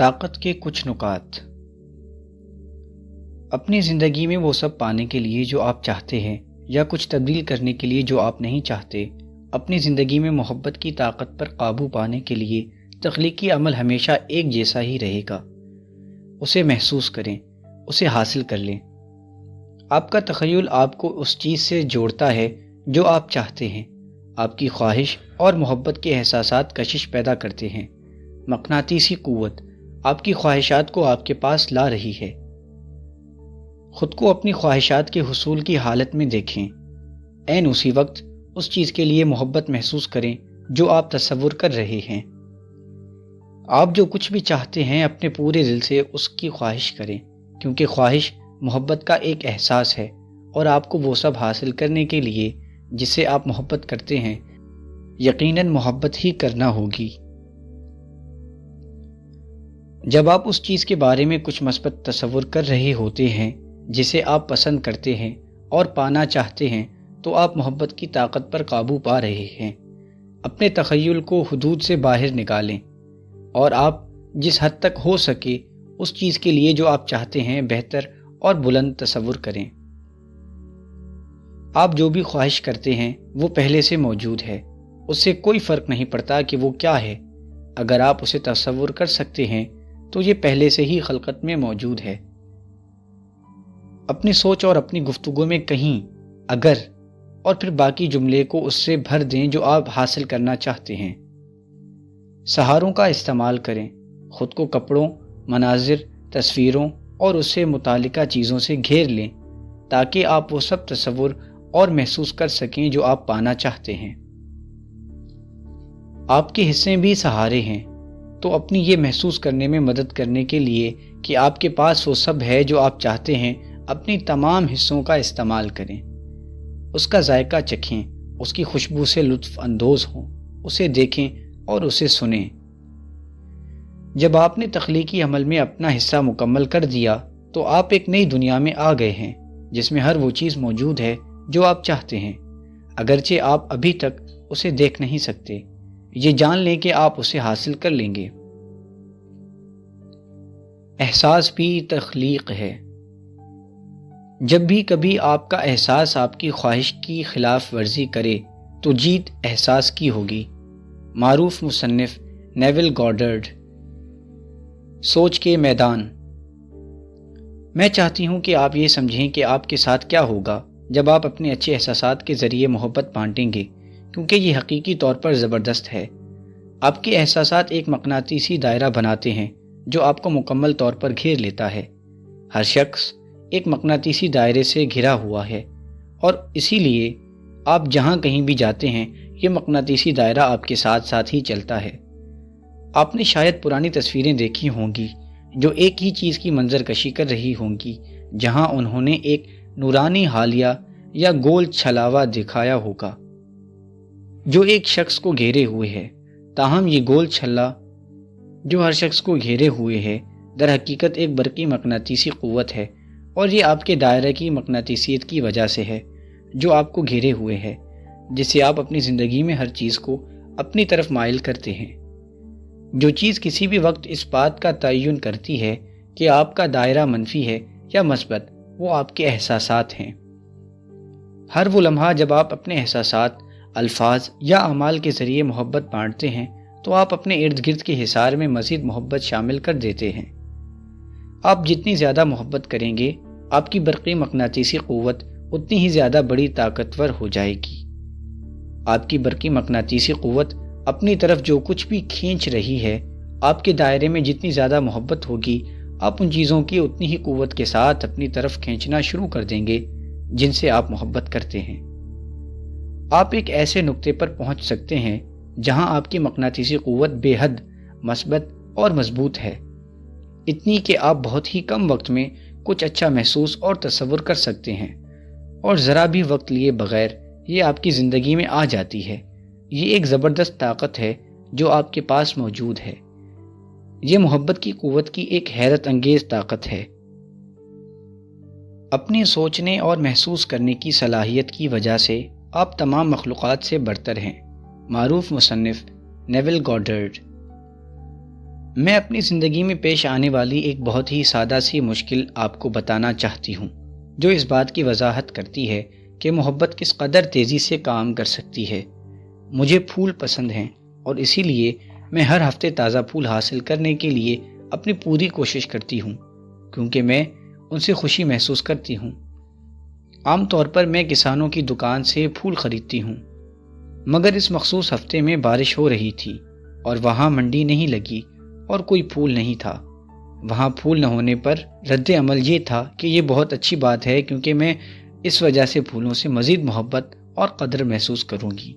طاقت کے کچھ نکات۔ اپنی زندگی میں وہ سب پانے کے لیے جو آپ چاہتے ہیں یا کچھ تبدیل کرنے کے لیے جو آپ نہیں چاہتے، اپنی زندگی میں محبت کی طاقت پر قابو پانے کے لیے تخلیقی عمل ہمیشہ ایک جیسا ہی رہے گا۔ اسے محسوس کریں، اسے حاصل کر لیں۔ آپ کا تخیل آپ کو اس چیز سے جوڑتا ہے جو آپ چاہتے ہیں۔ آپ کی خواہش اور محبت کے احساسات کشش پیدا کرتے ہیں۔ مقناطیسی قوت آپ کی خواہشات کو آپ کے پاس لا رہی ہے۔ خود کو اپنی خواہشات کے حصول کی حالت میں دیکھیں۔ عین اسی وقت اس چیز کے لیے محبت محسوس کریں جو آپ تصور کر رہے ہیں۔ آپ جو کچھ بھی چاہتے ہیں اپنے پورے دل سے اس کی خواہش کریں، کیونکہ خواہش محبت کا ایک احساس ہے، اور آپ کو وہ سب حاصل کرنے کے لیے جس سے آپ محبت کرتے ہیں یقیناً محبت ہی کرنا ہوگی۔ جب آپ اس چیز کے بارے میں کچھ مثبت تصور کر رہے ہوتے ہیں جسے آپ پسند کرتے ہیں اور پانا چاہتے ہیں، تو آپ محبت کی طاقت پر قابو پا رہے ہیں۔ اپنے تخیل کو حدود سے باہر نکالیں اور آپ جس حد تک ہو سکے اس چیز کے لیے جو آپ چاہتے ہیں بہتر اور بلند تصور کریں۔ آپ جو بھی خواہش کرتے ہیں وہ پہلے سے موجود ہے، اس سے کوئی فرق نہیں پڑتا کہ وہ کیا ہے۔ اگر آپ اسے تصور کر سکتے ہیں تو یہ پہلے سے ہی خلقت میں موجود ہے۔ اپنی سوچ اور اپنی گفتگو میں کہیں اگر اور پھر باقی جملے کو اس سے بھر دیں جو آپ حاصل کرنا چاہتے ہیں۔ سہاروں کا استعمال کریں۔ خود کو کپڑوں، مناظر، تصویروں اور اس سے متعلقہ چیزوں سے گھیر لیں تاکہ آپ وہ سب تصور اور محسوس کر سکیں جو آپ پانا چاہتے ہیں۔ آپ کے حصے بھی سہارے ہیں، تو اپنی یہ محسوس کرنے میں مدد کرنے کے لیے کہ آپ کے پاس وہ سب ہے جو آپ چاہتے ہیں، اپنی تمام حصوں کا استعمال کریں۔ اس کا ذائقہ چکھیں، اس کی خوشبو سے لطف اندوز ہوں، اسے دیکھیں اور اسے سنیں۔ جب آپ نے تخلیقی عمل میں اپنا حصہ مکمل کر دیا تو آپ ایک نئی دنیا میں آ گئے ہیں جس میں ہر وہ چیز موجود ہے جو آپ چاہتے ہیں، اگرچہ آپ ابھی تک اسے دیکھ نہیں سکتے۔ یہ جان لیں کہ آپ اسے حاصل کر لیں گے۔ احساس بھی تخلیق ہے۔ جب بھی کبھی آپ کا احساس آپ کی خواہش کی خلاف ورزی کرے تو جیت احساس کی ہوگی۔ معروف مصنف نیول گوڈرڈ۔ سوچ کے میدان۔ میں چاہتی ہوں کہ آپ یہ سمجھیں کہ آپ کے ساتھ کیا ہوگا جب آپ اپنے اچھے احساسات کے ذریعے محبت بانٹیں گے، کیونکہ یہ حقیقی طور پر زبردست ہے۔ آپ کے احساسات ایک مقناطیسی دائرہ بناتے ہیں جو آپ کو مکمل طور پر گھیر لیتا ہے۔ ہر شخص ایک مقناطیسی دائرے سے گھرا ہوا ہے، اور اسی لیے آپ جہاں کہیں بھی جاتے ہیں یہ مقناطیسی دائرہ آپ کے ساتھ ساتھ ہی چلتا ہے۔ آپ نے شاید پرانی تصویریں دیکھی ہوں گی جو ایک ہی چیز کی منظر کشی کر رہی ہوں گی، جہاں انہوں نے ایک نورانی حالیہ یا گول چھلاوا دکھایا ہوگا جو ایک شخص کو گھیرے ہوئے ہے۔ تاہم یہ گول چھلا جو ہر شخص کو گھیرے ہوئے ہے در حقیقت ایک برقی مقناطیسی قوت ہے، اور یہ آپ کے دائرہ کی مقناطیسیت کی وجہ سے ہے جو آپ کو گھیرے ہوئے ہے، جس سے آپ اپنی زندگی میں ہر چیز کو اپنی طرف مائل کرتے ہیں۔ جو چیز کسی بھی وقت اس بات کا تعین کرتی ہے کہ آپ کا دائرہ منفی ہے یا مثبت، وہ آپ کے احساسات ہیں۔ ہر وہ لمحہ جب آپ اپنے احساسات، الفاظ یا اعمال کے ذریعے محبت بانٹتے ہیں تو آپ اپنے ارد گرد کے حصار میں مزید محبت شامل کر دیتے ہیں۔ آپ جتنی زیادہ محبت کریں گے، آپ کی برقی مقناطیسی قوت اتنی ہی زیادہ بڑی طاقتور ہو جائے گی۔ آپ کی برقی مقناطیسی قوت اپنی طرف جو کچھ بھی کھینچ رہی ہے، آپ کے دائرے میں جتنی زیادہ محبت ہوگی، آپ ان چیزوں کی اتنی ہی قوت کے ساتھ اپنی طرف کھینچنا شروع کر دیں گے جن سے آپ محبت کرتے ہیں۔ آپ ایک ایسے نقطے پر پہنچ سکتے ہیں جہاں آپ کی مقناطیسی قوت بے حد مثبت اور مضبوط ہے، اتنی کہ آپ بہت ہی کم وقت میں کچھ اچھا محسوس اور تصور کر سکتے ہیں، اور ذرا بھی وقت لیے بغیر یہ آپ کی زندگی میں آ جاتی ہے۔ یہ ایک زبردست طاقت ہے جو آپ کے پاس موجود ہے۔ یہ محبت کی قوت کی ایک حیرت انگیز طاقت ہے۔ اپنی سوچنے اور محسوس کرنے کی صلاحیت کی وجہ سے آپ تمام مخلوقات سے برتر ہیں۔ معروف مصنف نیول گوڈرڈ۔ میں اپنی زندگی میں پیش آنے والی ایک بہت ہی سادہ سی مشکل آپ کو بتانا چاہتی ہوں، جو اس بات کی وضاحت کرتی ہے کہ محبت کس قدر تیزی سے کام کر سکتی ہے۔ مجھے پھول پسند ہیں اور اسی لیے میں ہر ہفتے تازہ پھول حاصل کرنے کے لیے اپنی پوری کوشش کرتی ہوں، کیونکہ میں ان سے خوشی محسوس کرتی ہوں۔ عام طور پر میں کسانوں کی دکان سے پھول خریدتی ہوں، مگر اس مخصوص ہفتے میں بارش ہو رہی تھی اور وہاں منڈی نہیں لگی اور کوئی پھول نہیں تھا۔ وہاں پھول نہ ہونے پر رد عمل یہ تھا کہ یہ بہت اچھی بات ہے، کیونکہ میں اس وجہ سے پھولوں سے مزید محبت اور قدر محسوس کروں گی۔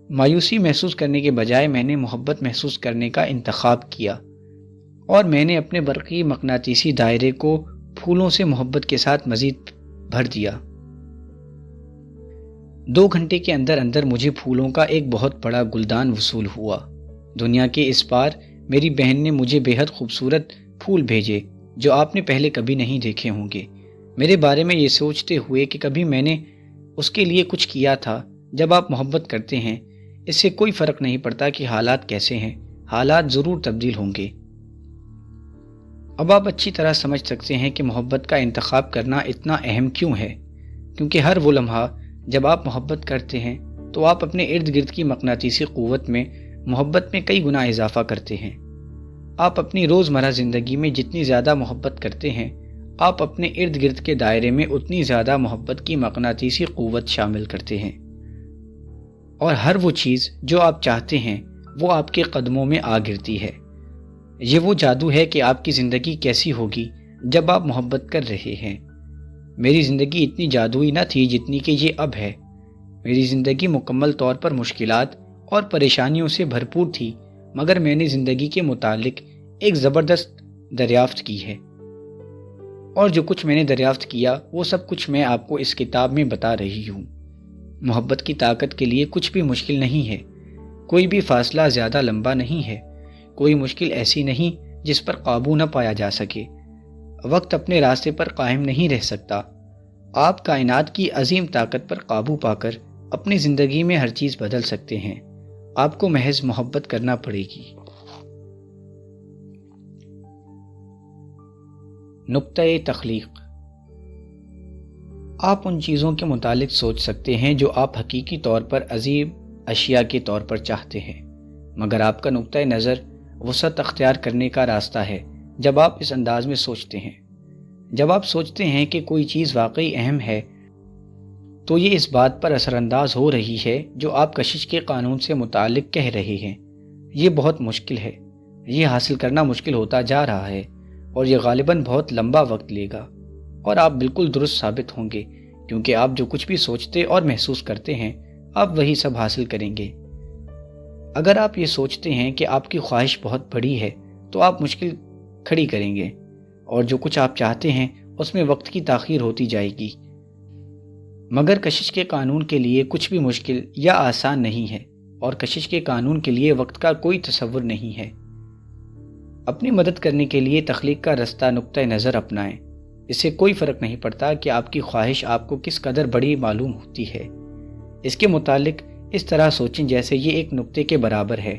مایوسی محسوس کرنے کے بجائے میں نے محبت محسوس کرنے کا انتخاب کیا، اور میں نے اپنے برقی مقناطیسی دائرے کو پھولوں سے محبت کے ساتھ مزید بھر دیا۔ 2 گھنٹے کے اندر اندر مجھے پھولوں کا ایک بہت بڑا گلدان وصول ہوا۔ دنیا کے اس پار میری بہن نے مجھے بے حد خوبصورت پھول بھیجے جو آپ نے پہلے کبھی نہیں دیکھے ہوں گے، میرے بارے میں یہ سوچتے ہوئے کہ کبھی میں نے اس کے لیے کچھ کیا تھا۔ جب آپ محبت کرتے ہیں، اس سے کوئی فرق نہیں پڑتا کہ حالات کیسے ہیں، حالات ضرور تبدیل ہوں گے۔ اب آپ اچھی طرح سمجھ سکتے ہیں کہ محبت کا انتخاب کرنا اتنا اہم کیوں ہے، کیونکہ ہر وہ لمحہ جب آپ محبت کرتے ہیں تو آپ اپنے ارد گرد کی مقناطیسی قوت میں محبت میں کئی گنا اضافہ کرتے ہیں۔ آپ اپنی روزمرہ زندگی میں جتنی زیادہ محبت کرتے ہیں، آپ اپنے ارد گرد کے دائرے میں اتنی زیادہ محبت کی مقناطیسی قوت شامل کرتے ہیں، اور ہر وہ چیز جو آپ چاہتے ہیں وہ آپ کے قدموں میں آ گرتی ہے۔ یہ وہ جادو ہے کہ آپ کی زندگی کیسی ہوگی جب آپ محبت کر رہے ہیں۔ میری زندگی اتنی جادوئی نہ تھی جتنی کہ یہ اب ہے۔ میری زندگی مکمل طور پر مشکلات اور پریشانیوں سے بھرپور تھی، مگر میں نے زندگی کے متعلق ایک زبردست دریافت کی ہے، اور جو کچھ میں نے دریافت کیا وہ سب کچھ میں آپ کو اس کتاب میں بتا رہی ہوں۔ محبت کی طاقت کے لیے کچھ بھی مشکل نہیں ہے، کوئی بھی فاصلہ زیادہ لمبا نہیں ہے، کوئی مشکل ایسی نہیں جس پر قابو نہ پایا جا سکے۔ وقت اپنے راستے پر قائم نہیں رہ سکتا۔ آپ کائنات کی عظیم طاقت پر قابو پا کر اپنی زندگی میں ہر چیز بدل سکتے ہیں۔ آپ کو محض محبت کرنا پڑے گی۔ نقطۂ تخلیق۔ آپ ان چیزوں کے متعلق سوچ سکتے ہیں جو آپ حقیقی طور پر عظیم اشیاء کے طور پر چاہتے ہیں، مگر آپ کا نقطۂ نظر وسعت اختیار کرنے کا راستہ ہے جب آپ اس انداز میں سوچتے ہیں۔ جب آپ سوچتے ہیں کہ کوئی چیز واقعی اہم ہے تو یہ اس بات پر اثر انداز ہو رہی ہے جو آپ کشش کے قانون سے متعلق کہہ رہے ہیں۔ یہ بہت مشکل ہے، یہ حاصل کرنا مشکل ہوتا جا رہا ہے، اور یہ غالباً بہت لمبا وقت لے گا، اور آپ بالکل درست ثابت ہوں گے، کیونکہ آپ جو کچھ بھی سوچتے اور محسوس کرتے ہیں آپ وہی سب حاصل کریں گے۔ اگر آپ یہ سوچتے ہیں کہ آپ کی خواہش بہت بڑی ہے تو آپ مشکل کھڑی کریں گے، اور جو کچھ آپ چاہتے ہیں اس میں وقت کی تاخیر ہوتی جائے گی۔ مگر کشش کے قانون کے لیے کچھ بھی مشکل یا آسان نہیں ہے، اور کشش کے قانون کے لیے وقت کا کوئی تصور نہیں ہے۔ اپنی مدد کرنے کے لیے تخلیق کا رستہ نقطۂ نظر اپنائیں۔ اس سے کوئی فرق نہیں پڑتا کہ آپ کی خواہش آپ کو کس قدر بڑی معلوم ہوتی ہے۔ اس کے متعلق اس طرح سوچیں جیسے یہ ایک نقطے کے برابر ہے۔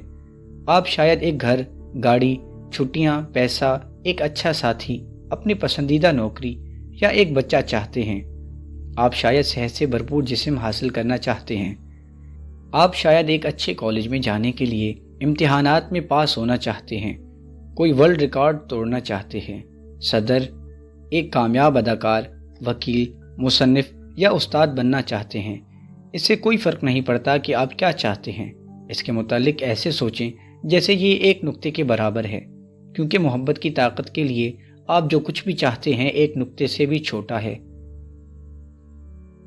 آپ شاید ایک گھر، گاڑی، چھٹیاں، پیسہ، ایک اچھا ساتھی، اپنی پسندیدہ نوکری یا ایک بچہ چاہتے ہیں۔ آپ شاید صحت سے بھرپور جسم حاصل کرنا چاہتے ہیں۔ آپ شاید ایک اچھے کالج میں جانے کے لیے امتحانات میں پاس ہونا چاہتے ہیں، کوئی ورلڈ ریکارڈ توڑنا چاہتے ہیں، صدر، ایک کامیاب اداکار، وکیل، مصنف یا استاد بننا چاہتے ہیں۔ اس سے کوئی فرق نہیں پڑتا کہ آپ کیا چاہتے ہیں۔ اس کے متعلق ایسے سوچیں جیسے یہ ایک نقطے کے برابر ہے، کیونکہ محبت کی طاقت کے لیے آپ جو کچھ بھی چاہتے ہیں ایک نقطے سے بھی چھوٹا ہے۔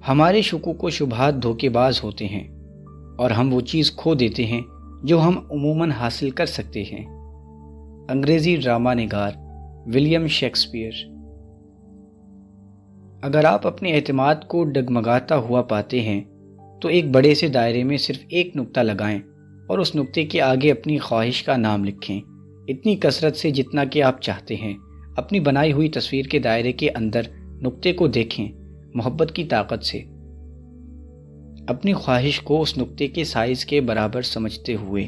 ہمارے شکوک و شبہات دھوکے باز ہوتے ہیں، اور ہم وہ چیز کھو دیتے ہیں جو ہم عموماً حاصل کر سکتے ہیں۔ انگریزی ڈرامہ نگار ولیم شیکسپیئر۔ اگر آپ اپنے اعتماد کو ڈگمگاتا ہوا پاتے ہیں تو ایک بڑے سے دائرے میں صرف ایک نقطہ لگائیں اور اس نقطے کے آگے اپنی خواہش کا نام لکھیں، اتنی کثرت سے جتنا کہ آپ چاہتے ہیں۔ اپنی بنائی ہوئی تصویر کے دائرے کے اندر نقطے کو دیکھیں، محبت کی طاقت سے اپنی خواہش کو اس نقطے کے سائز کے برابر سمجھتے ہوئے۔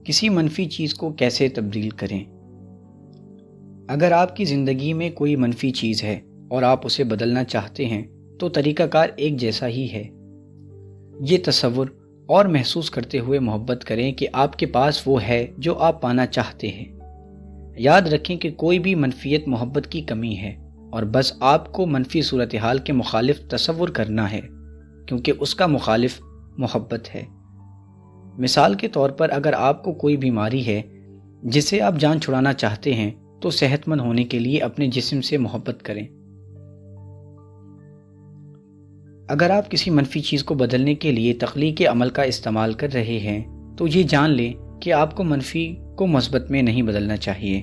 کسی منفی چیز کو کیسے تبدیل کریں؟ اگر آپ کی زندگی میں کوئی منفی چیز ہے اور آپ اسے بدلنا چاہتے ہیں تو طریقہ کار ایک جیسا ہی ہے۔ یہ تصور اور محسوس کرتے ہوئے محبت کریں کہ آپ کے پاس وہ ہے جو آپ پانا چاہتے ہیں۔ یاد رکھیں کہ کوئی بھی منفیت محبت کی کمی ہے، اور بس آپ کو منفی صورتحال کے مخالف تصور کرنا ہے، کیونکہ اس کا مخالف محبت ہے۔ مثال کے طور پر اگر آپ کو کوئی بیماری ہے جسے آپ جان چھڑانا چاہتے ہیں تو صحت مند ہونے کے لیے اپنے جسم سے محبت کریں۔ اگر آپ کسی منفی چیز کو بدلنے کے لیے تخلیقی عمل کا استعمال کر رہے ہیں تو یہ جان لیں کہ آپ کو منفی کو مثبت میں نہیں بدلنا چاہیے۔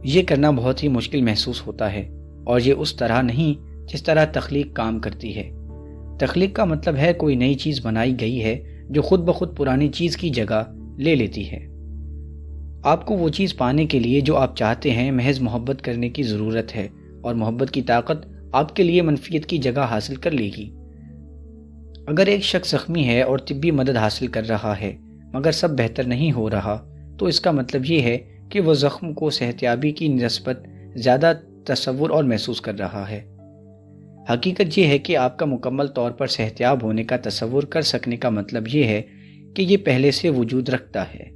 یہ کرنا بہت ہی مشکل محسوس ہوتا ہے، اور یہ اس طرح نہیں جس طرح تخلیق کام کرتی ہے۔ تخلیق کا مطلب ہے کوئی نئی چیز بنائی گئی ہے جو خود بخود پرانی چیز کی جگہ لے لیتی ہے۔ آپ کو وہ چیز پانے کے لیے جو آپ چاہتے ہیں محض محبت کرنے کی ضرورت ہے، اور محبت کی طاقت آپ کے لیے منفیت کی جگہ حاصل کر لے گی۔ اگر ایک شخص زخمی ہے اور طبی مدد حاصل کر رہا ہے مگر سب بہتر نہیں ہو رہا، تو اس کا مطلب یہ ہے کہ وہ زخم کو صحتیابی کی نسبت زیادہ تصور اور محسوس کر رہا ہے۔ حقیقت یہ ہے کہ آپ کا مکمل طور پر صحتیاب ہونے کا تصور کر سکنے کا مطلب یہ ہے کہ یہ پہلے سے وجود رکھتا ہے۔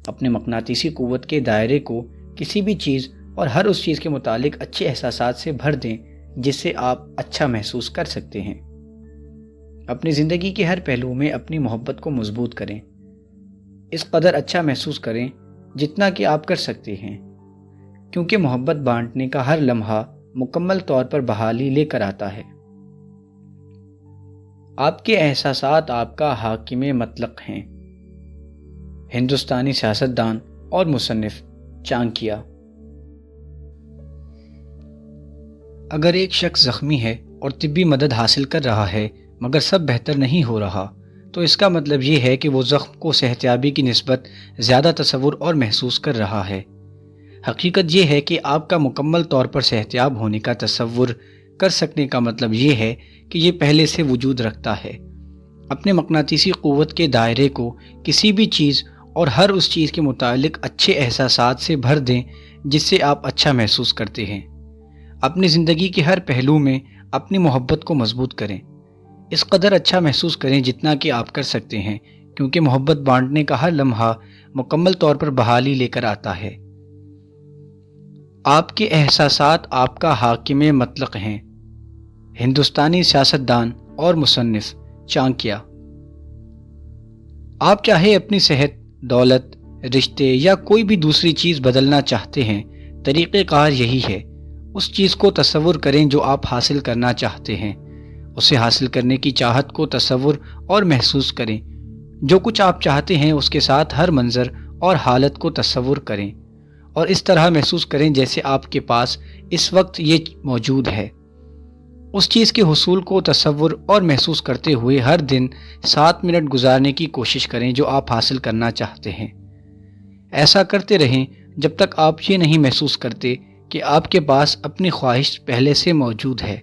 اپنے مقناطیسی قوت کے دائرے کو کسی بھی چیز اور ہر اس چیز کے متعلق اچھے احساسات سے بھر دیں جس سے آپ اچھا محسوس کر سکتے ہیں۔ اپنی زندگی کے ہر پہلو میں اپنی محبت کو مضبوط کریں۔ اس قدر اچھا محسوس کریں جتنا کہ آپ کر سکتے ہیں، کیونکہ محبت بانٹنے کا ہر لمحہ مکمل طور پر بحالی لے کر آتا ہے۔ آپ کے احساسات آپ کا حاکم مطلق ہیں۔ ہندوستانی سیاستدان اور مصنف چانکیہ۔ اگر ایک شخص زخمی ہے اور طبی مدد حاصل کر رہا ہے مگر سب بہتر نہیں ہو رہا، تو اس کا مطلب یہ ہے کہ وہ زخم کو صحتیابی کی نسبت زیادہ تصور اور محسوس کر رہا ہے۔ حقیقت یہ ہے کہ آپ کا مکمل طور پر صحتیاب ہونے کا تصور کر سکنے کا مطلب یہ ہے کہ یہ پہلے سے وجود رکھتا ہے۔ اپنے مقناطیسی قوت کے دائرے کو کسی بھی چیز اور ہر اس چیز کے متعلق اچھے احساسات سے بھر دیں جس سے آپ اچھا محسوس کرتے ہیں۔ اپنی زندگی کے ہر پہلو میں اپنی محبت کو مضبوط کریں۔ اس قدر اچھا محسوس کریں جتنا کہ آپ کر سکتے ہیں، کیونکہ محبت بانٹنے کا ہر لمحہ مکمل طور پر بحالی لے کر آتا ہے۔ آپ کے احساسات آپ کا حاکم مطلق ہیں۔ ہندوستانی سیاستدان اور مصنف چانکیہ۔ آپ چاہے اپنی صحت، دولت، رشتے یا کوئی بھی دوسری چیز بدلنا چاہتے ہیں، طریقہ کار یہی ہے۔ اس چیز کو تصور کریں جو آپ حاصل کرنا چاہتے ہیں۔ اسے حاصل کرنے کی چاہت کو تصور اور محسوس کریں۔ جو کچھ آپ چاہتے ہیں اس کے ساتھ ہر منظر اور حالت کو تصور کریں، اور اس طرح محسوس کریں جیسے آپ کے پاس اس وقت یہ موجود ہے۔ اس چیز کے حصول کو تصور اور محسوس کرتے ہوئے ہر دن 7 منٹ گزارنے کی کوشش کریں جو آپ حاصل کرنا چاہتے ہیں۔ ایسا کرتے رہیں جب تک آپ یہ نہیں محسوس کرتے کہ آپ کے پاس اپنی خواہش پہلے سے موجود ہے۔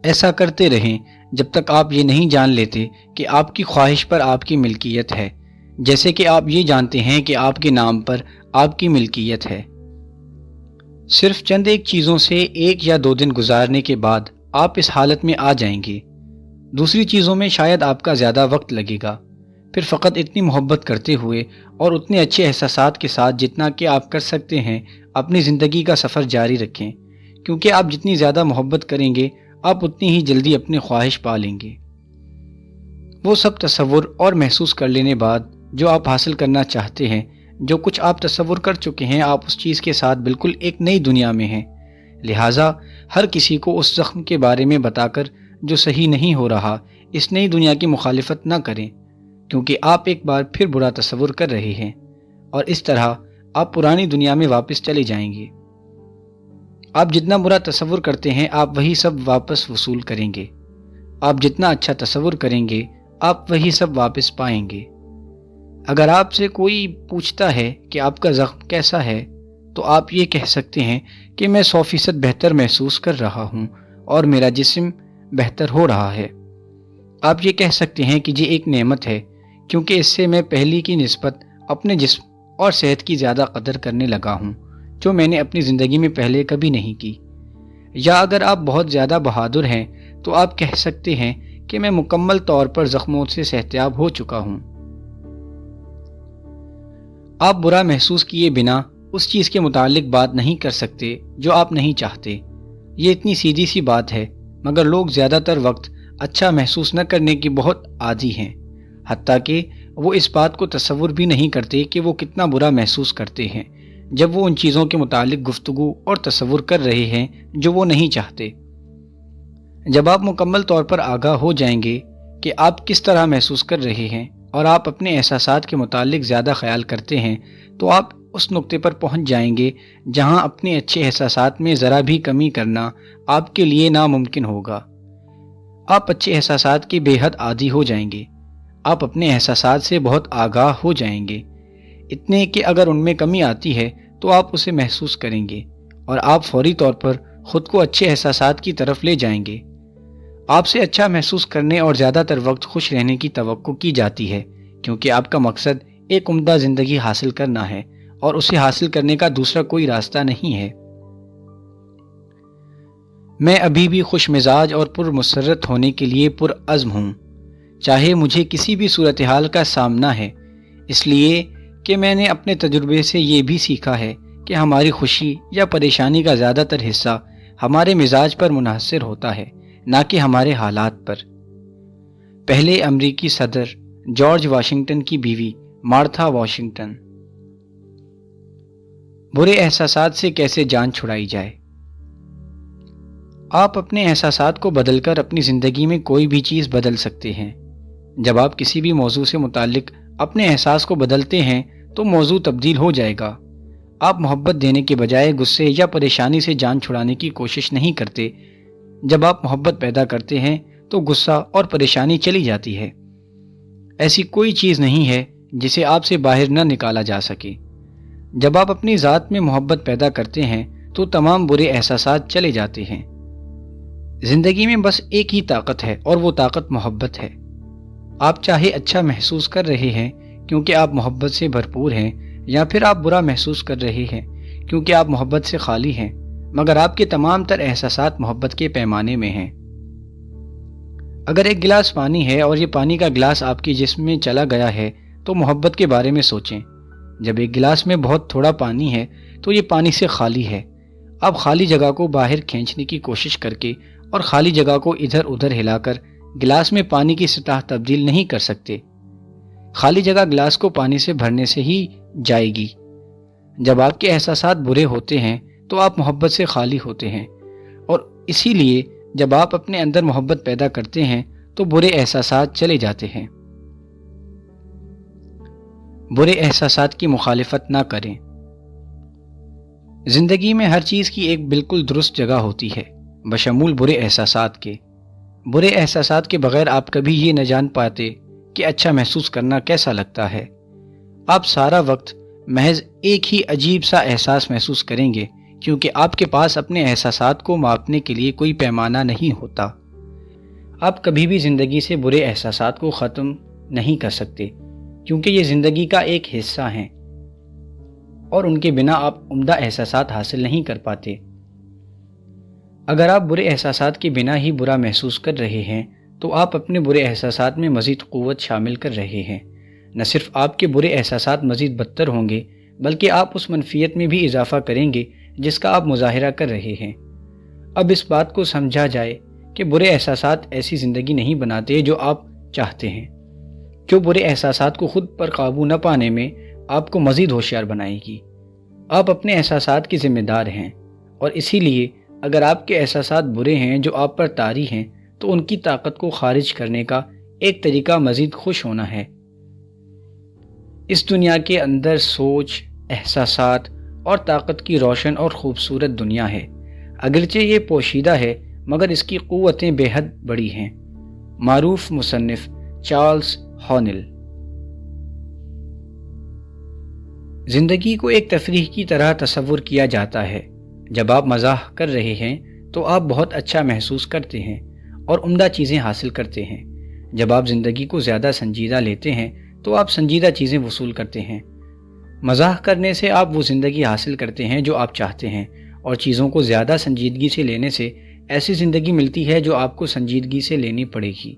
ایسا کرتے رہیں جب تک آپ یہ نہیں جان لیتے کہ آپ کی خواہش پر آپ کی ملکیت ہے، جیسے کہ آپ یہ جانتے ہیں کہ آپ کے نام پر آپ کی ملکیت ہے۔ صرف چند ایک چیزوں سے 1 یا 2 دن گزارنے کے بعد آپ اس حالت میں آ جائیں گے۔ دوسری چیزوں میں شاید آپ کا زیادہ وقت لگے گا۔ پھر فقط اتنی محبت کرتے ہوئے اور اتنے اچھے احساسات کے ساتھ جتنا کہ آپ کر سکتے ہیں اپنی زندگی کا سفر جاری رکھیں، کیونکہ آپ جتنی زیادہ محبت کریں گے آپ اتنی ہی جلدی اپنی خواہش پا لیں گے۔ وہ سب تصور اور محسوس کر لینے بعد جو آپ حاصل کرنا چاہتے ہیں، جو کچھ آپ تصور کر چکے ہیں، آپ اس چیز کے ساتھ بالکل ایک نئی دنیا میں ہیں۔ لہٰذا ہر کسی کو اس زخم کے بارے میں بتا کر جو صحیح نہیں ہو رہا، اس نئی دنیا کی مخالفت نہ کریں، کیونکہ آپ ایک بار پھر برا تصور کر رہے ہیں، اور اس طرح آپ پرانی دنیا میں واپس چلے جائیں گے۔ آپ جتنا برا تصور کرتے ہیں آپ وہی سب واپس وصول کریں گے۔ آپ جتنا اچھا تصور کریں گے آپ وہی سب واپس پائیں گے۔ اگر آپ سے کوئی پوچھتا ہے کہ آپ کا زخم کیسا ہے، تو آپ یہ کہہ سکتے ہیں کہ میں 100% بہتر محسوس کر رہا ہوں اور میرا جسم بہتر ہو رہا ہے۔ آپ یہ کہہ سکتے ہیں کہ یہ ایک نعمت ہے کیونکہ اس سے میں پہلی کی نسبت اپنے جسم اور صحت کی زیادہ قدر کرنے لگا ہوں، جو میں نے اپنی زندگی میں پہلے کبھی نہیں کی۔ یا اگر آپ بہت زیادہ بہادر ہیں تو آپ کہہ سکتے ہیں کہ میں مکمل طور پر زخموں سے صحتیاب ہو چکا ہوں۔ آپ برا محسوس کیے بنا اس چیز کے متعلق بات نہیں کر سکتے جو آپ نہیں چاہتے۔ یہ اتنی سیدھی سی بات ہے، مگر لوگ زیادہ تر وقت اچھا محسوس نہ کرنے کی بہت عادی ہیں، حتیٰ کہ وہ اس بات کو تصور بھی نہیں کرتے کہ وہ کتنا برا محسوس کرتے ہیں جب وہ ان چیزوں کے متعلق گفتگو اور تصور کر رہے ہیں جو وہ نہیں چاہتے۔ جب آپ مکمل طور پر آگاہ ہو جائیں گے کہ آپ کس طرح محسوس کر رہے ہیں اور آپ اپنے احساسات کے متعلق زیادہ خیال کرتے ہیں، تو آپ اس نقطے پر پہنچ جائیں گے جہاں اپنے اچھے احساسات میں ذرا بھی کمی کرنا آپ کے لیے ناممکن ہوگا۔ آپ اچھے احساسات کے بے حد عادی ہو جائیں گے۔ آپ اپنے احساسات سے بہت آگاہ ہو جائیں گے، اتنے کہ اگر ان میں کمی آتی ہے تو آپ اسے محسوس کریں گے اور آپ فوری طور پر خود کو اچھے احساسات کی طرف لے جائیں گے۔ آپ سے اچھا محسوس کرنے اور زیادہ تر وقت خوش رہنے کی توقع کی جاتی ہے کیونکہ آپ کا مقصد ایک عمدہ زندگی حاصل کرنا ہے اور اسے حاصل کرنے کا دوسرا کوئی راستہ نہیں ہے۔ میں ابھی بھی خوش مزاج اور پرمسرت ہونے کے لیے پرعزم ہوں، چاہے مجھے کسی بھی صورتحال کا سامنا ہے، اس لیے کہ میں نے اپنے تجربے سے یہ بھی سیکھا ہے کہ ہماری خوشی یا پریشانی کا زیادہ تر حصہ ہمارے مزاج پر منحصر ہوتا ہے، نہ کہ ہمارے حالات پر۔ پہلے امریکی صدر جارج واشنگٹن کی بیوی مارتھا واشنگٹن۔ برے احساسات سے کیسے جان چھڑائی جائے؟ آپ اپنے احساسات کو بدل کر اپنی زندگی میں کوئی بھی چیز بدل سکتے ہیں۔ جب آپ کسی بھی موضوع سے متعلق اپنے احساس کو بدلتے ہیں تو موضوع تبدیل ہو جائے گا۔ آپ محبت دینے کے بجائے غصے یا پریشانی سے جان چھڑانے کی کوشش نہیں کرتے۔ جب آپ محبت پیدا کرتے ہیں تو غصہ اور پریشانی چلی جاتی ہے۔ ایسی کوئی چیز نہیں ہے جسے آپ سے باہر نہ نکالا جا سکے۔ جب آپ اپنی ذات میں محبت پیدا کرتے ہیں تو تمام برے احساسات چلے جاتے ہیں۔ زندگی میں بس ایک ہی طاقت ہے اور وہ طاقت محبت ہے۔ آپ چاہے اچھا محسوس کر رہے ہیں کیونکہ آپ محبت سے بھرپور ہیں، یا پھر آپ برا محسوس کر رہے ہیں کیونکہ آپ محبت سے خالی ہیں، مگر آپ کے تمام تر احساسات محبت کے پیمانے میں ہیں۔ اگر ایک گلاس پانی ہے اور یہ پانی کا گلاس آپ کے جسم میں چلا گیا ہے تو محبت کے بارے میں سوچیں۔ جب ایک گلاس میں بہت تھوڑا پانی ہے تو یہ پانی سے خالی ہے۔ آپ خالی جگہ کو باہر کھینچنے کی کوشش کر کے اور خالی جگہ کو ادھر ادھر ہلا کر گلاس میں پانی کی سطح تبدیل نہیں کر سکتے۔ خالی جگہ گلاس کو پانی سے بھرنے سے ہی جائے گی۔ جب آپ کے احساسات برے ہوتے ہیں تو آپ محبت سے خالی ہوتے ہیں، اور اسی لیے جب آپ اپنے اندر محبت پیدا کرتے ہیں تو برے احساسات چلے جاتے ہیں۔ برے احساسات کی مخالفت نہ کریں۔ زندگی میں ہر چیز کی ایک بالکل درست جگہ ہوتی ہے، بشمول برے احساسات کے۔ برے احساسات کے بغیر آپ کبھی یہ نہ جان پاتے کہ اچھا محسوس کرنا کیسا لگتا ہے۔ آپ سارا وقت محض ایک ہی عجیب سا احساس محسوس کریں گے کیونکہ آپ کے پاس اپنے احساسات کو ماپنے کے لیے کوئی پیمانہ نہیں ہوتا۔ آپ کبھی بھی زندگی سے برے احساسات کو ختم نہیں کر سکتے کیونکہ یہ زندگی کا ایک حصہ ہیں اور ان کے بنا آپ عمدہ احساسات حاصل نہیں کر پاتے۔ اگر آپ برے احساسات کے بنا ہی برا محسوس کر رہے ہیں تو آپ اپنے برے احساسات میں مزید قوت شامل کر رہے ہیں۔ نہ صرف آپ کے برے احساسات مزید بدتر ہوں گے بلکہ آپ اس منفیت میں بھی اضافہ کریں گے جس کا آپ مظاہرہ کر رہے ہیں۔ اب اس بات کو سمجھا جائے کہ برے احساسات ایسی زندگی نہیں بناتے جو آپ چاہتے ہیں، جو برے احساسات کو خود پر قابو نہ پانے میں آپ کو مزید ہوشیار بنائے گی۔ آپ اپنے احساسات کے ذمہ دار ہیں، اور اسی لیے اگر آپ کے احساسات برے ہیں جو آپ پر طاری ہیں تو ان کی طاقت کو خارج کرنے کا ایک طریقہ مزید خوش ہونا ہے۔ اس دنیا کے اندر سوچ، احساسات اور طاقت کی روشن اور خوبصورت دنیا ہے۔ اگرچہ یہ پوشیدہ ہے مگر اس کی قوتیں بے حد بڑی ہیں۔ معروف مصنف چارلز ہونل۔ زندگی کو ایک تفریح کی طرح تصور کیا جاتا ہے۔ جب آپ مزاح کر رہے ہیں تو آپ بہت اچھا محسوس کرتے ہیں اور عمدہ چیزیں حاصل کرتے ہیں، جب آپ زندگی کو زیادہ سنجیدہ لیتے ہیں تو آپ سنجیدہ چیزیں وصول کرتے ہیں۔ مزاح کرنے سے آپ وہ زندگی حاصل کرتے ہیں جو آپ چاہتے ہیں، اور چیزوں کو زیادہ سنجیدگی سے لینے سے ایسی زندگی ملتی ہے جو آپ کو سنجیدگی سے لینی پڑے گی۔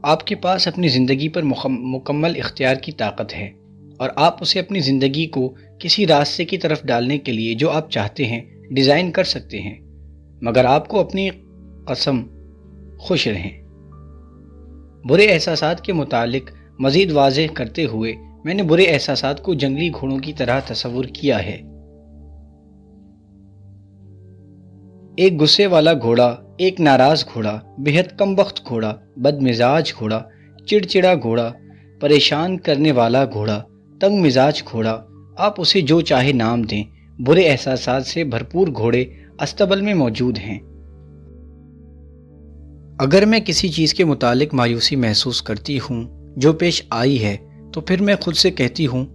آپ کے پاس اپنی زندگی پر مکمل اختیار کی طاقت ہے، اور آپ اسے اپنی زندگی کو کسی راستے کی طرف ڈالنے کے لیے جو آپ چاہتے ہیں ڈیزائن کر سکتے ہیں، مگر آپ کو اپنی قسم خوش رہیں۔ برے احساسات کے متعلق مزید واضح کرتے ہوئے میں نے برے احساسات کو جنگلی گھوڑوں کی طرح تصور کیا ہے۔ ایک غصے والا گھوڑا، ایک ناراض گھوڑا، بہت کم بخت گھوڑا، بد مزاج گھوڑا، چڑچڑا گھوڑا، پریشان کرنے والا گھوڑا، تنگ مزاج گھوڑا، آپ اسے جو چاہے نام دیں، برے احساسات سے بھرپور گھوڑے استبل میں موجود ہیں۔ اگر میں کسی چیز کے متعلق مایوسی محسوس کرتی ہوں جو پیش آئی ہے تو پھر میں خود سے کہتی ہوں،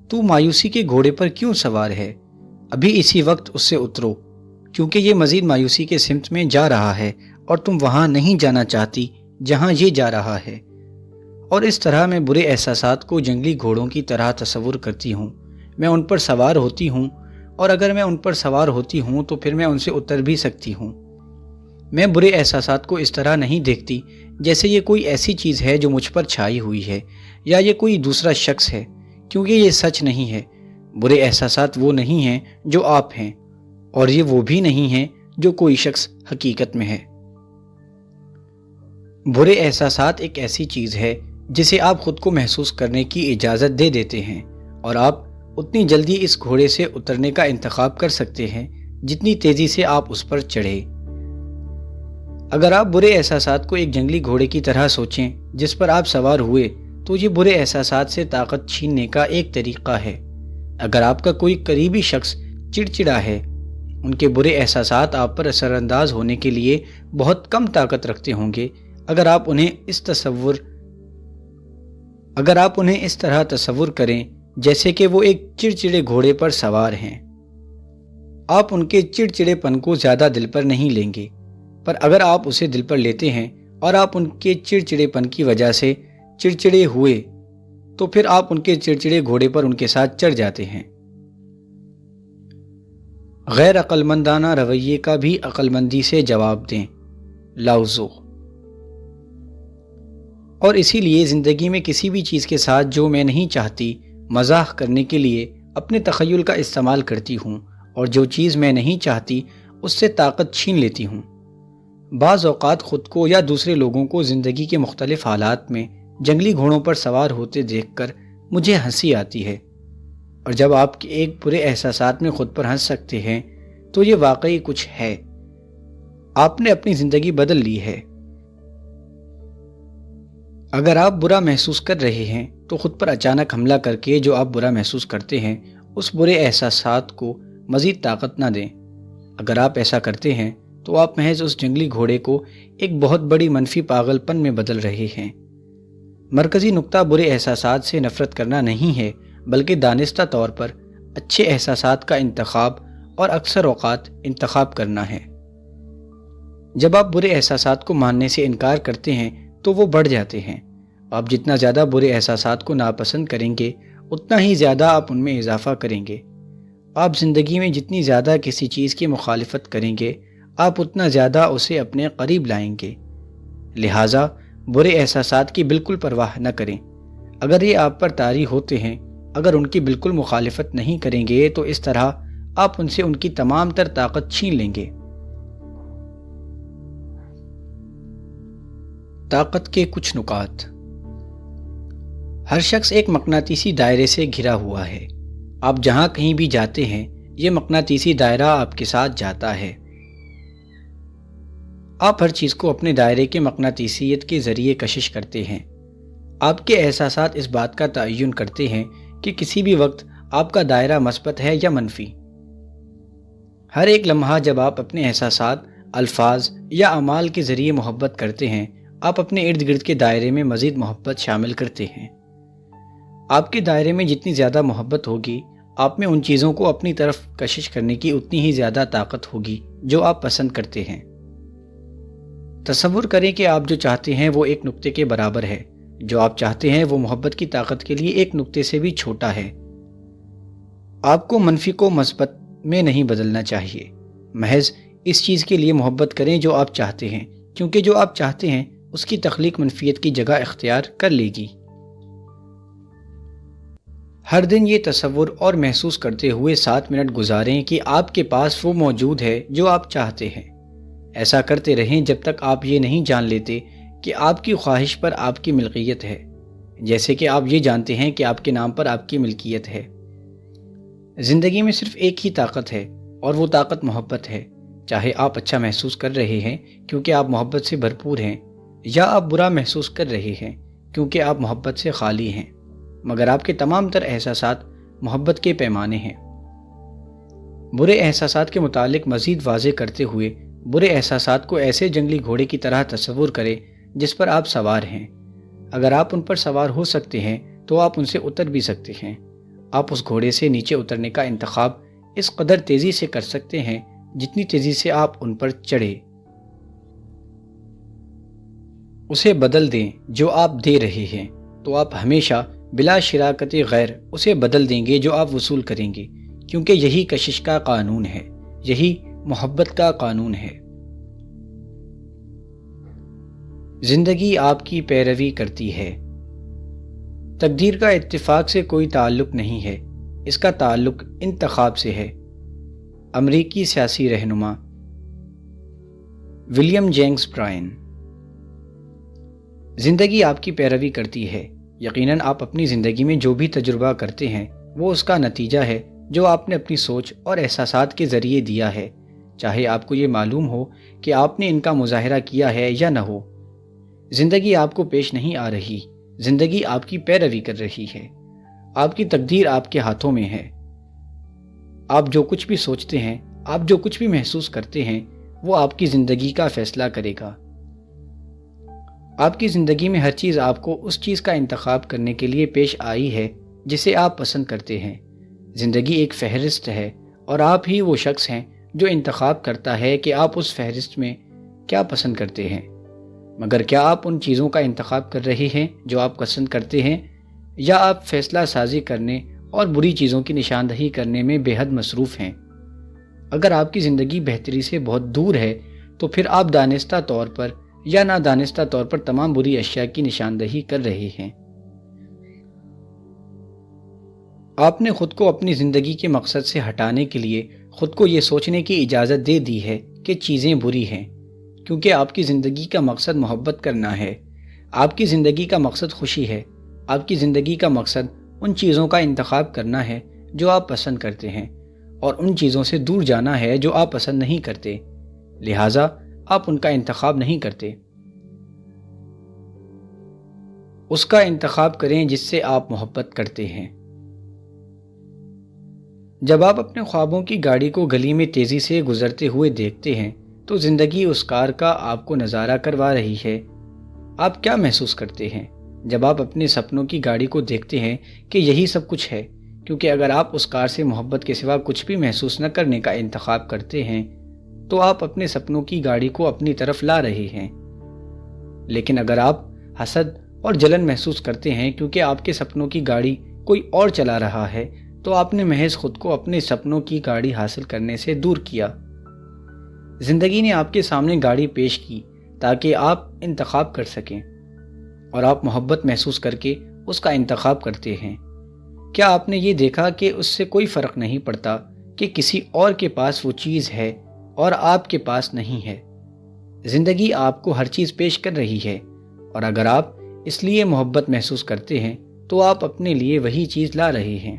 تو مایوسی کے گھوڑے پر کیوں سوار ہے؟ ابھی اسی وقت اس سے اترو، کیونکہ یہ مزید مایوسی کے سمت میں جا رہا ہے اور تم وہاں نہیں جانا چاہتی جہاں یہ جا رہا ہے۔ اور اس طرح میں برے احساسات کو جنگلی گھوڑوں کی طرح تصور کرتی ہوں۔ میں ان پر سوار ہوتی ہوں، اور اگر میں ان پر سوار ہوتی ہوں تو پھر میں ان سے اتر بھی سکتی ہوں۔ میں برے احساسات کو اس طرح نہیں دیکھتی جیسے یہ کوئی ایسی چیز ہے جو مجھ پر چھائی ہوئی ہے، یا یہ کوئی دوسرا شخص ہے، کیونکہ یہ سچ نہیں ہے۔ برے احساسات وہ نہیں ہیں جو آپ ہیں، اور یہ وہ بھی نہیں ہیں جو کوئی شخص حقیقت میں ہے۔ برے احساسات ایک ایسی چیز ہے جسے آپ خود کو محسوس کرنے کی اجازت دے دیتے ہیں، اور آپ اتنی جلدی اس گھوڑے سے اترنے کا انتخاب کر سکتے ہیں جتنی تیزی سے آپ اس پر چڑھے۔ اگر آپ برے احساسات کو ایک جنگلی گھوڑے کی طرح سوچیں جس پر آپ سوار ہوئے، تو یہ برے احساسات سے طاقت چھیننے کا ایک طریقہ ہے۔ اگر آپ کا کوئی قریبی شخص چڑچڑا ہے، ان کے برے احساسات آپ پر اثر انداز ہونے کے لیے بہت کم طاقت رکھتے ہوں گے اگر آپ انہیں اس طرح تصور کریں جیسے کہ وہ ایک چڑچڑے گھوڑے پر سوار ہیں۔ آپ ان کے چڑچڑے پن کو زیادہ دل پر نہیں لیں گے، پر اگر آپ اسے دل پر لیتے ہیں اور آپ ان کے چڑچڑے پن کی وجہ سے چڑچڑے ہوئے، تو پھر آپ ان کے چڑچڑے گھوڑے پر ان کے ساتھ چڑھ جاتے ہیں۔ غیر عقل مندانہ رویے کا بھی عقل مندی سے جواب دیں، لاؤزو۔ اور اسی لیے زندگی میں کسی بھی چیز کے ساتھ جو میں نہیں چاہتی، مزاح کرنے کے لیے اپنے تخیل کا استعمال کرتی ہوں، اور جو چیز میں نہیں چاہتی اس سے طاقت چھین لیتی ہوں۔ بعض اوقات خود کو یا دوسرے لوگوں کو زندگی کے مختلف حالات میں جنگلی گھوڑوں پر سوار ہوتے دیکھ کر مجھے ہنسی آتی ہے، اور جب آپ کے ایک برے احساسات میں خود پر ہنس سکتے ہیں تو یہ واقعی کچھ ہے۔ آپ نے اپنی زندگی بدل لی ہے۔ اگر آپ برا محسوس کر رہے ہیں تو خود پر اچانک حملہ کر کے جو آپ برا محسوس کرتے ہیں اس برے احساسات کو مزید طاقت نہ دیں۔ اگر آپ ایسا کرتے ہیں تو آپ محض اس جنگلی گھوڑے کو ایک بہت بڑی منفی پاگل پن میں بدل رہے ہیں۔ مرکزی نقطہ برے احساسات سے نفرت کرنا نہیں ہے، بلکہ دانستہ طور پر اچھے احساسات کا انتخاب اور اکثر اوقات انتخاب کرنا ہے۔ جب آپ برے احساسات کو ماننے سے انکار کرتے ہیں تو وہ بڑھ جاتے ہیں۔ آپ جتنا زیادہ برے احساسات کو ناپسند کریں گے، اتنا ہی زیادہ آپ ان میں اضافہ کریں گے۔ آپ زندگی میں جتنی زیادہ کسی چیز کی مخالفت کریں گے، آپ اتنا زیادہ اسے اپنے قریب لائیں گے۔ لہٰذا برے احساسات کی بالکل پرواہ نہ کریں۔ اگر یہ آپ پر طاری ہوتے ہیں، اگر ان کی بالکل مخالفت نہیں کریں گے تو اس طرح آپ ان سے ان کی تمام تر طاقت چھین لیں گے۔ طاقت کے کچھ نکات۔ ہر شخص ایک مقناطیسی دائرے سے گھرا ہوا ہے۔ آپ جہاں کہیں بھی جاتے ہیں، یہ مقناطیسی دائرہ آپ کے ساتھ جاتا ہے۔ آپ ہر چیز کو اپنے دائرے کے مقناطیسیت کے ذریعے کشش کرتے ہیں۔ آپ کے احساسات اس بات کا تعین کرتے ہیں کہ کسی بھی وقت آپ کا دائرہ مثبت ہے یا منفی۔ ہر ایک لمحہ جب آپ اپنے احساسات، الفاظ یا اعمال کے ذریعے محبت کرتے ہیں، آپ اپنے ارد گرد کے دائرے میں مزید محبت شامل کرتے ہیں۔ آپ کے دائرے میں جتنی زیادہ محبت ہوگی، آپ میں ان چیزوں کو اپنی طرف کشش کرنے کی اتنی ہی زیادہ طاقت ہوگی جو آپ پسند کرتے ہیں۔ تصور کریں کہ آپ جو چاہتے ہیں وہ ایک نقطے کے برابر ہے، جو آپ چاہتے ہیں وہ محبت کی طاقت کے لیے ایک نقطے سے بھی چھوٹا ہے۔ آپ کو منفی کو مثبت میں نہیں بدلنا چاہیے، محض اس چیز کے لیے محبت کریں جو آپ چاہتے ہیں، کیونکہ جو آپ چاہتے ہیں اس کی تخلیق منفیت کی جگہ اختیار کر لے گی۔ ہر دن یہ تصور اور محسوس کرتے ہوئے 7 منٹ گزاریں کہ آپ کے پاس وہ موجود ہے جو آپ چاہتے ہیں۔ ایسا کرتے رہیں جب تک آپ یہ نہیں جان لیتے کہ آپ کی خواہش پر آپ کی ملکیت ہے، جیسے کہ آپ یہ جانتے ہیں کہ آپ کے نام پر آپ کی ملکیت ہے۔ زندگی میں صرف ایک ہی طاقت ہے اور وہ طاقت محبت ہے، چاہے آپ اچھا محسوس کر رہے ہیں کیونکہ آپ محبت سے بھرپور ہیں، یا آپ برا محسوس کر رہے ہیں کیونکہ آپ محبت سے خالی ہیں، مگر آپ کے تمام تر احساسات محبت کے پیمانے ہیں۔ برے احساسات کے متعلق مزید واضح کرتے ہوئے، برے احساسات کو ایسے جنگلی گھوڑے کی طرح تصور کریں جس پر آپ سوار ہیں۔ اگر آپ ان پر سوار ہو سکتے ہیں تو آپ ان سے اتر بھی سکتے ہیں۔ آپ اس گھوڑے سے نیچے اترنے کا انتخاب اس قدر تیزی سے کر سکتے ہیں جتنی تیزی سے آپ ان پر چڑھے۔ اسے بدل دیں جو آپ دے رہے ہیں، تو آپ ہمیشہ بلا شراکت غیر اسے بدل دیں گے جو آپ وصول کریں گے، کیونکہ یہی کشش کا قانون ہے، یہی محبت کا قانون ہے۔ زندگی آپ کی پیروی کرتی ہے۔ تقدیر کا اتفاق سے کوئی تعلق نہیں ہے، اس کا تعلق انتخاب سے ہے۔ امریکی سیاسی رہنما ولیم جیمز برائن۔ زندگی آپ کی پیروی کرتی ہے۔ یقیناً آپ اپنی زندگی میں جو بھی تجربہ کرتے ہیں وہ اس کا نتیجہ ہے جو آپ نے اپنی سوچ اور احساسات کے ذریعے دیا ہے، چاہے آپ کو یہ معلوم ہو کہ آپ نے ان کا مظاہرہ کیا ہے یا نہ ہو۔ زندگی آپ کو پیش نہیں آ رہی، زندگی آپ کی پیروی کر رہی ہے۔ آپ کی تقدیر آپ کے ہاتھوں میں ہے۔ آپ جو کچھ بھی سوچتے ہیں، آپ جو کچھ بھی محسوس کرتے ہیں، وہ آپ کی زندگی کا فیصلہ کرے گا۔ آپ کی زندگی میں ہر چیز آپ کو اس چیز کا انتخاب کرنے کے لیے پیش آئی ہے جسے آپ پسند کرتے ہیں۔ زندگی ایک فہرست ہے اور آپ ہی وہ شخص ہیں جو انتخاب کرتا ہے کہ آپ اس فہرست میں کیا پسند کرتے ہیں۔ مگر کیا آپ ان چیزوں کا انتخاب کر رہے ہیں جو آپ پسند کرتے ہیں، یا آپ فیصلہ سازی کرنے اور بری چیزوں کی نشاندہی کرنے میں بے حد مصروف ہیں؟ اگر آپ کی زندگی بہتری سے بہت دور ہے تو پھر آپ دانستہ طور پر یا نادانستہ طور پر تمام بری اشیاء کی نشاندہی کر رہے ہیں۔ آپ نے خود کو اپنی زندگی کے مقصد سے ہٹانے کے لیے خود کو یہ سوچنے کی اجازت دے دی ہے کہ چیزیں بری ہیں، کیونکہ آپ کی زندگی کا مقصد محبت کرنا ہے۔ آپ کی زندگی کا مقصد خوشی ہے۔ آپ کی زندگی کا مقصد ان چیزوں کا انتخاب کرنا ہے جو آپ پسند کرتے ہیں، اور ان چیزوں سے دور جانا ہے جو آپ پسند نہیں کرتے، لہٰذا آپ ان کا انتخاب نہیں کرتے۔ اس کا انتخاب کریں جس سے آپ محبت کرتے ہیں۔ جب آپ اپنے خوابوں کی گاڑی کو گلی میں تیزی سے گزرتے ہوئے دیکھتے ہیں تو زندگی اس کار کا آپ کو نظارہ کروا رہی ہے۔ آپ کیا محسوس کرتے ہیں جب آپ اپنے سپنوں کی گاڑی کو دیکھتے ہیں کہ یہی سب کچھ ہے؟ کیونکہ اگر آپ اس کار سے محبت کے سوا کچھ بھی محسوس نہ کرنے کا انتخاب کرتے ہیں تو آپ اپنے سپنوں کی گاڑی کو اپنی طرف لا رہے ہیں۔ لیکن اگر آپ حسد اور جلن محسوس کرتے ہیں کیونکہ آپ کے سپنوں کی گاڑی کوئی اور چلا رہا ہے، تو آپ نے محض خود کو اپنے سپنوں کی گاڑی حاصل کرنے سے دور کیا۔ زندگی نے آپ کے سامنے گاڑی پیش کی تاکہ آپ انتخاب کر سکیں، اور آپ محبت محسوس کر کے اس کا انتخاب کرتے ہیں۔ کیا آپ نے یہ دیکھا کہ اس سے کوئی فرق نہیں پڑتا کہ کسی اور کے پاس وہ چیز ہے اور آپ کے پاس نہیں ہے؟ زندگی آپ کو ہر چیز پیش کر رہی ہے، اور اگر آپ اس لیے محبت محسوس کرتے ہیں تو آپ اپنے لیے وہی چیز لا رہے ہیں۔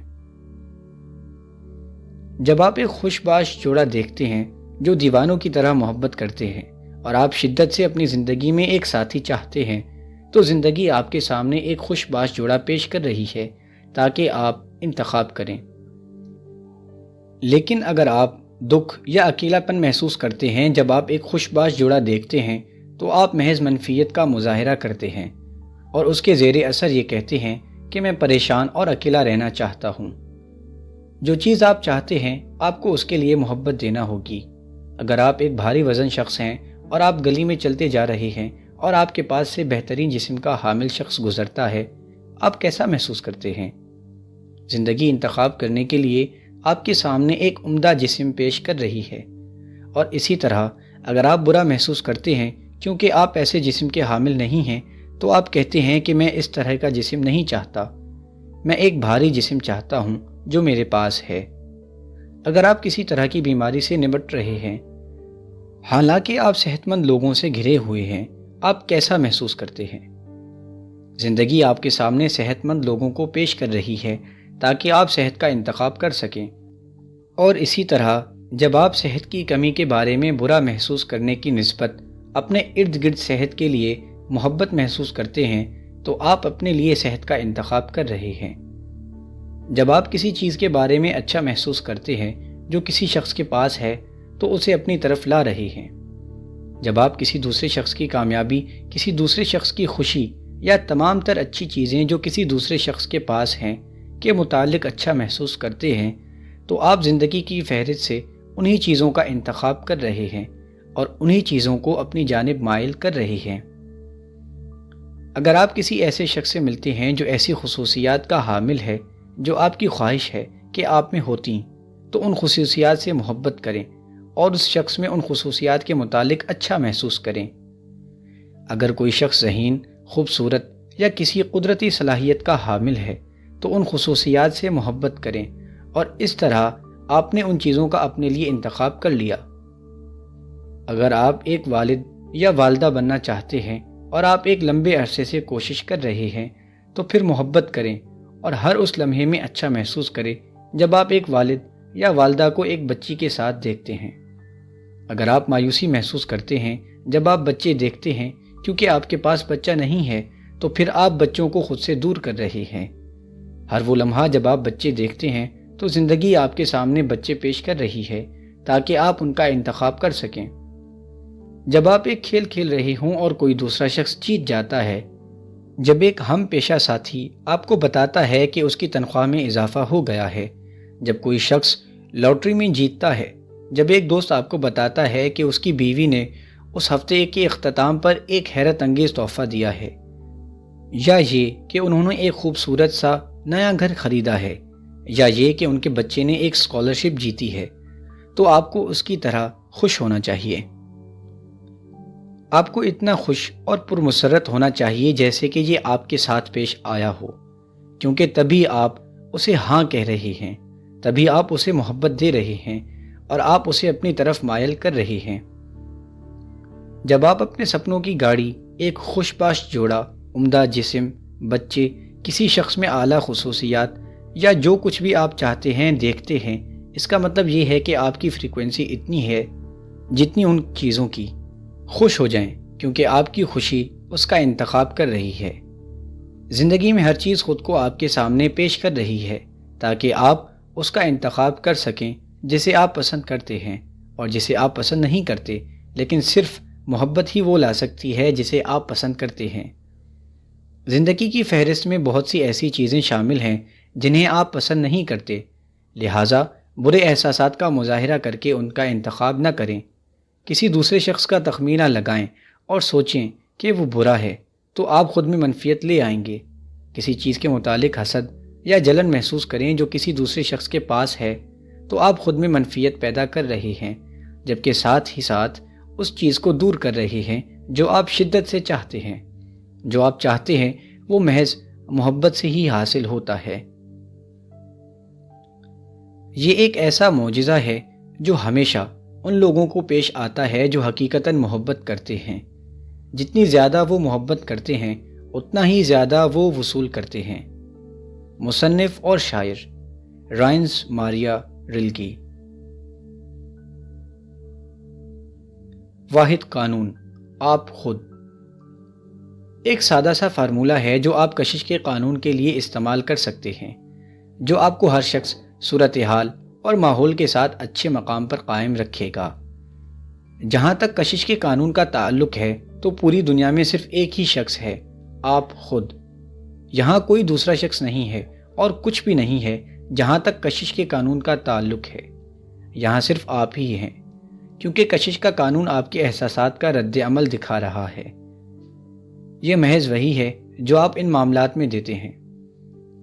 جب آپ ایک خوش باش جوڑا دیکھتے ہیں جو دیوانوں کی طرح محبت کرتے ہیں، اور آپ شدت سے اپنی زندگی میں ایک ساتھی چاہتے ہیں، تو زندگی آپ کے سامنے ایک خوش باش جوڑا پیش کر رہی ہے تاکہ آپ انتخاب کریں۔ لیکن اگر آپ دکھ یا اکیلا پن محسوس کرتے ہیں جب آپ ایک خوش باش جوڑا دیکھتے ہیں، تو آپ محض منفیت کا مظاہرہ کرتے ہیں اور اس کے زیر اثر یہ کہتے ہیں کہ میں پریشان اور اکیلا رہنا چاہتا ہوں۔ جو چیز آپ چاہتے ہیں آپ کو اس کے لیے محبت دینا ہوگی۔ اگر آپ ایک بھاری وزن شخص ہیں اور آپ گلی میں چلتے جا رہے ہیں اور آپ کے پاس سے بہترین جسم کا حامل شخص گزرتا ہے، آپ کیسا محسوس کرتے ہیں؟ زندگی انتخاب کرنے کے لیے آپ کے سامنے ایک عمدہ جسم پیش کر رہی ہے، اور اسی طرح اگر آپ برا محسوس کرتے ہیں کیونکہ آپ ایسے جسم کے حامل نہیں ہیں، تو آپ کہتے ہیں کہ میں اس طرح کا جسم نہیں چاہتا، میں ایک بھاری جسم چاہتا ہوں جو میرے پاس ہے۔ اگر آپ کسی طرح کی بیماری سے نمٹ رہے ہیں، حالانکہ آپ صحت مند لوگوں سے گھرے ہوئے ہیں، آپ کیسا محسوس کرتے ہیں؟ زندگی آپ کے سامنے صحت مند لوگوں کو پیش کر رہی ہے تاکہ آپ صحت کا انتخاب کر سکیں، اور اسی طرح جب آپ صحت کی کمی کے بارے میں برا محسوس کرنے کی نسبت اپنے ارد گرد صحت کے لیے محبت محسوس کرتے ہیں تو آپ اپنے لیے صحت کا انتخاب کر رہے ہیں۔ جب آپ کسی چیز کے بارے میں اچھا محسوس کرتے ہیں جو کسی شخص کے پاس ہے تو اسے اپنی طرف لا رہے ہیں۔ جب آپ کسی دوسرے شخص کی کامیابی، کسی دوسرے شخص کی خوشی یا تمام تر اچھی چیزیں جو کسی دوسرے شخص کے پاس ہیں کے متعلق اچھا محسوس کرتے ہیں تو آپ زندگی کی فہرست سے انہی چیزوں کا انتخاب کر رہے ہیں اور انہی چیزوں کو اپنی جانب مائل کر رہے ہیں۔ اگر آپ کسی ایسے شخص سے ملتے ہیں جو ایسی خصوصیات کا حامل ہے جو آپ کی خواہش ہے کہ آپ میں ہوتی، تو ان خصوصیات سے محبت کریں اور اس شخص میں ان خصوصیات کے متعلق اچھا محسوس کریں۔ اگر کوئی شخص ذہین، خوبصورت یا کسی قدرتی صلاحیت کا حامل ہے تو ان خصوصیات سے محبت کریں، اور اس طرح آپ نے ان چیزوں کا اپنے لیے انتخاب کر لیا۔ اگر آپ ایک والد یا والدہ بننا چاہتے ہیں اور آپ ایک لمبے عرصے سے کوشش کر رہے ہیں تو پھر محبت کریں اور ہر اس لمحے میں اچھا محسوس کریں جب آپ ایک والد یا والدہ کو ایک بچی کے ساتھ دیکھتے ہیں۔ اگر آپ مایوسی محسوس کرتے ہیں جب آپ بچے دیکھتے ہیں کیونکہ آپ کے پاس بچہ نہیں ہے تو پھر آپ بچوں کو خود سے دور کر رہے ہیں۔ ہر وہ لمحہ جب آپ بچے دیکھتے ہیں تو زندگی آپ کے سامنے بچے پیش کر رہی ہے تاکہ آپ ان کا انتخاب کر سکیں۔ جب آپ ایک کھیل کھیل رہے ہوں اور کوئی دوسرا شخص جیت جاتا ہے، جب ایک ہم پیشہ ساتھی آپ کو بتاتا ہے کہ اس کی تنخواہ میں اضافہ ہو گیا ہے، جب کوئی شخص لاٹری میں جیتتا ہے، جب ایک دوست آپ کو بتاتا ہے کہ اس کی بیوی نے اس ہفتے کے اختتام پر ایک حیرت انگیز تحفہ دیا ہے، یا یہ کہ انہوں نے ایک خوبصورت سا نیا گھر خریدا ہے، یا یہ کہ ان کے بچے نے ایک اسکالرشپ جیتی ہے، تو آپ کو اس کی طرح خوش ہونا چاہیے۔ آپ کو اتنا خوش اور پرمسرت ہونا چاہیے جیسے کہ یہ آپ کے ساتھ پیش آیا ہو، کیونکہ تبھی آپ اسے ہاں کہہ رہے ہیں، تبھی آپ اسے محبت دے رہے ہیں اور آپ اسے اپنی طرف مائل کر رہے ہیں۔ جب آپ اپنے سپنوں کی گاڑی، ایک خوش باش جوڑا، عمدہ جسم، بچے، کسی شخص میں اعلیٰ خصوصیات یا جو کچھ بھی آپ چاہتے ہیں دیکھتے ہیں، اس کا مطلب یہ ہے کہ آپ کی فریکوینسی اتنی ہے جتنی ان چیزوں کی۔ خوش ہو جائیں کیونکہ آپ کی خوشی اس کا انتخاب کر رہی ہے۔ زندگی میں ہر چیز خود کو آپ کے سامنے پیش کر رہی ہے تاکہ آپ اس کا انتخاب کر سکیں جسے آپ پسند کرتے ہیں اور جسے آپ پسند نہیں کرتے، لیکن صرف محبت ہی وہ لا سکتی ہے جسے آپ پسند کرتے ہیں۔ زندگی کی فہرست میں بہت سی ایسی چیزیں شامل ہیں جنہیں آپ پسند نہیں کرتے، لہٰذا برے احساسات کا مظاہرہ کر کے ان کا انتخاب نہ کریں۔ کسی دوسرے شخص کا تخمینہ لگائیں اور سوچیں کہ وہ برا ہے تو آپ خود میں منفیت لے آئیں گے۔ کسی چیز کے متعلق حسد یا جلن محسوس کریں جو کسی دوسرے شخص کے پاس ہے تو آپ خود میں منفیت پیدا کر رہے ہیں، جبکہ ساتھ ہی ساتھ اس چیز کو دور کر رہے ہیں جو آپ شدت سے چاہتے ہیں۔ جو آپ چاہتے ہیں وہ محض محبت سے ہی حاصل ہوتا ہے۔ یہ ایک ایسا معجزہ ہے جو ہمیشہ ان لوگوں کو پیش آتا ہے جو حقیقتاً محبت کرتے ہیں۔ جتنی زیادہ وہ محبت کرتے ہیں اتنا ہی زیادہ وہ وصول کرتے ہیں۔ مصنف اور شاعر رائنس ماریا رلکی۔ واحد قانون، آپ خود۔ ایک سادہ سا فارمولہ ہے جو آپ کشش کے قانون کے لیے استعمال کر سکتے ہیں، جو آپ کو ہر شخص، صورتحال اور ماحول کے ساتھ اچھے مقام پر قائم رکھے گا۔ جہاں تک کشش کے قانون کا تعلق ہے تو پوری دنیا میں صرف ایک ہی شخص ہے، آپ خود۔ یہاں کوئی دوسرا شخص نہیں ہے اور کچھ بھی نہیں ہے جہاں تک کشش کے قانون کا تعلق ہے۔ یہاں صرف آپ ہی ہیں، کیونکہ کشش کا قانون آپ کے احساسات کا رد عمل دکھا رہا ہے۔ یہ محض وہی ہے جو آپ ان معاملات میں دیتے ہیں،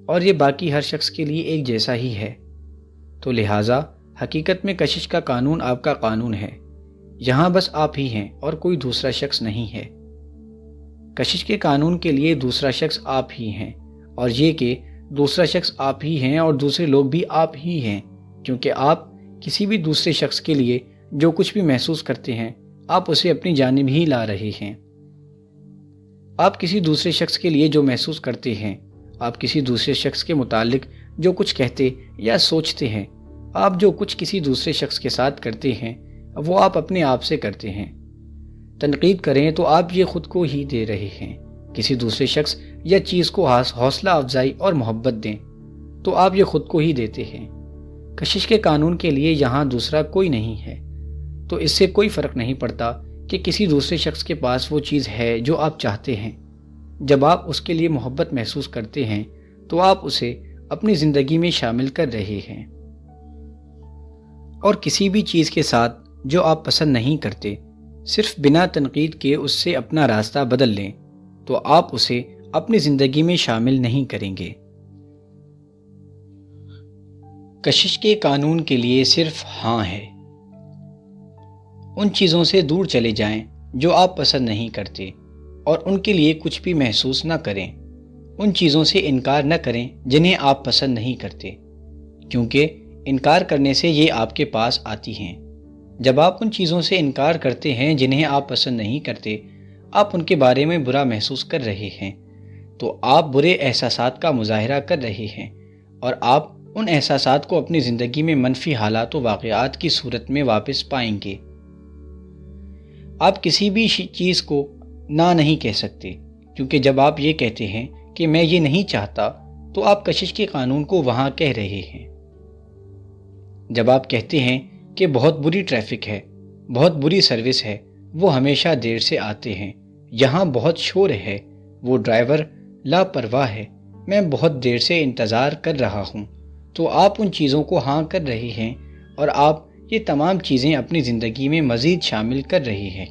اور یہ باقی ہر شخص کے لیے ایک جیسا ہی ہے۔ تو لہٰذا حقیقت میں کشش کا قانون آپ کا قانون ہے، یہاں بس آپ ہی ہیں اور کوئی دوسرا شخص نہیں ہے۔ کشش کے قانون کے لیے دوسرا شخص آپ ہی ہیں، اور یہ کہ دوسرا شخص آپ ہی ہیں اور دوسرے لوگ بھی آپ ہی ہیں، کیونکہ آپ کسی بھی دوسرے شخص کے لیے جو کچھ بھی محسوس کرتے ہیں آپ اسے اپنی جانب ہی لا رہے ہیں۔ آپ کسی دوسرے شخص کے لیے جو محسوس کرتے ہیں، آپ کسی دوسرے شخص کے متعلق جو کچھ کہتے یا سوچتے ہیں، آپ جو کچھ کسی دوسرے شخص کے ساتھ کرتے ہیں وہ آپ اپنے آپ سے کرتے ہیں۔ تنقید کریں تو آپ یہ خود کو ہی دے رہے ہیں، کسی دوسرے شخص یا چیز کو حوصلہ افزائی اور محبت دیں تو آپ یہ خود کو ہی دیتے ہیں۔ کشش کے قانون کے لیے یہاں دوسرا کوئی نہیں ہے، تو اس سے کوئی فرق نہیں پڑتا کہ کسی دوسرے شخص کے پاس وہ چیز ہے جو آپ چاہتے ہیں۔ جب آپ اس کے لیے محبت محسوس کرتے ہیں تو آپ اسے اپنی زندگی میں شامل کر رہے ہیں، اور کسی بھی چیز کے ساتھ جو آپ پسند نہیں کرتے، صرف بنا تنقید کے اس سے اپنا راستہ بدل لیں تو آپ اسے اپنی زندگی میں شامل نہیں کریں گے۔ کشش کے قانون کے لیے صرف ہاں ہے۔ ان چیزوں سے دور چلے جائیں جو آپ پسند نہیں کرتے، اور ان کے لیے کچھ بھی محسوس نہ کریں۔ ان چیزوں سے انکار نہ کریں جنہیں آپ پسند نہیں کرتے، کیونکہ انکار کرنے سے یہ آپ کے پاس آتی ہیں۔ جب آپ ان چیزوں سے انکار کرتے ہیں جنہیں آپ پسند نہیں کرتے، آپ ان کے بارے میں برا محسوس کر رہے ہیں، تو آپ برے احساسات کا مظاہرہ کر رہے ہیں، اور آپ ان احساسات کو اپنی زندگی میں منفی حالات و واقعات کی صورت میں واپس پائیں گے۔ آپ کسی بھی چیز کو نہ نہیں کہہ سکتے، کیونکہ جب آپ یہ کہتے ہیں کہ میں یہ نہیں چاہتا تو آپ کشش کے قانون کو وہاں کہہ رہے ہیں۔ جب آپ کہتے ہیں کہ بہت بری ٹریفک ہے، بہت بری سروس ہے، وہ ہمیشہ دیر سے آتے ہیں، یہاں بہت شور ہے، وہ ڈرائیور لاپرواہ ہے، میں بہت دیر سے انتظار کر رہا ہوں، تو آپ ان چیزوں کو ہاں کر رہے ہیں، اور آپ یہ تمام چیزیں اپنی زندگی میں مزید شامل کر رہے ہیں۔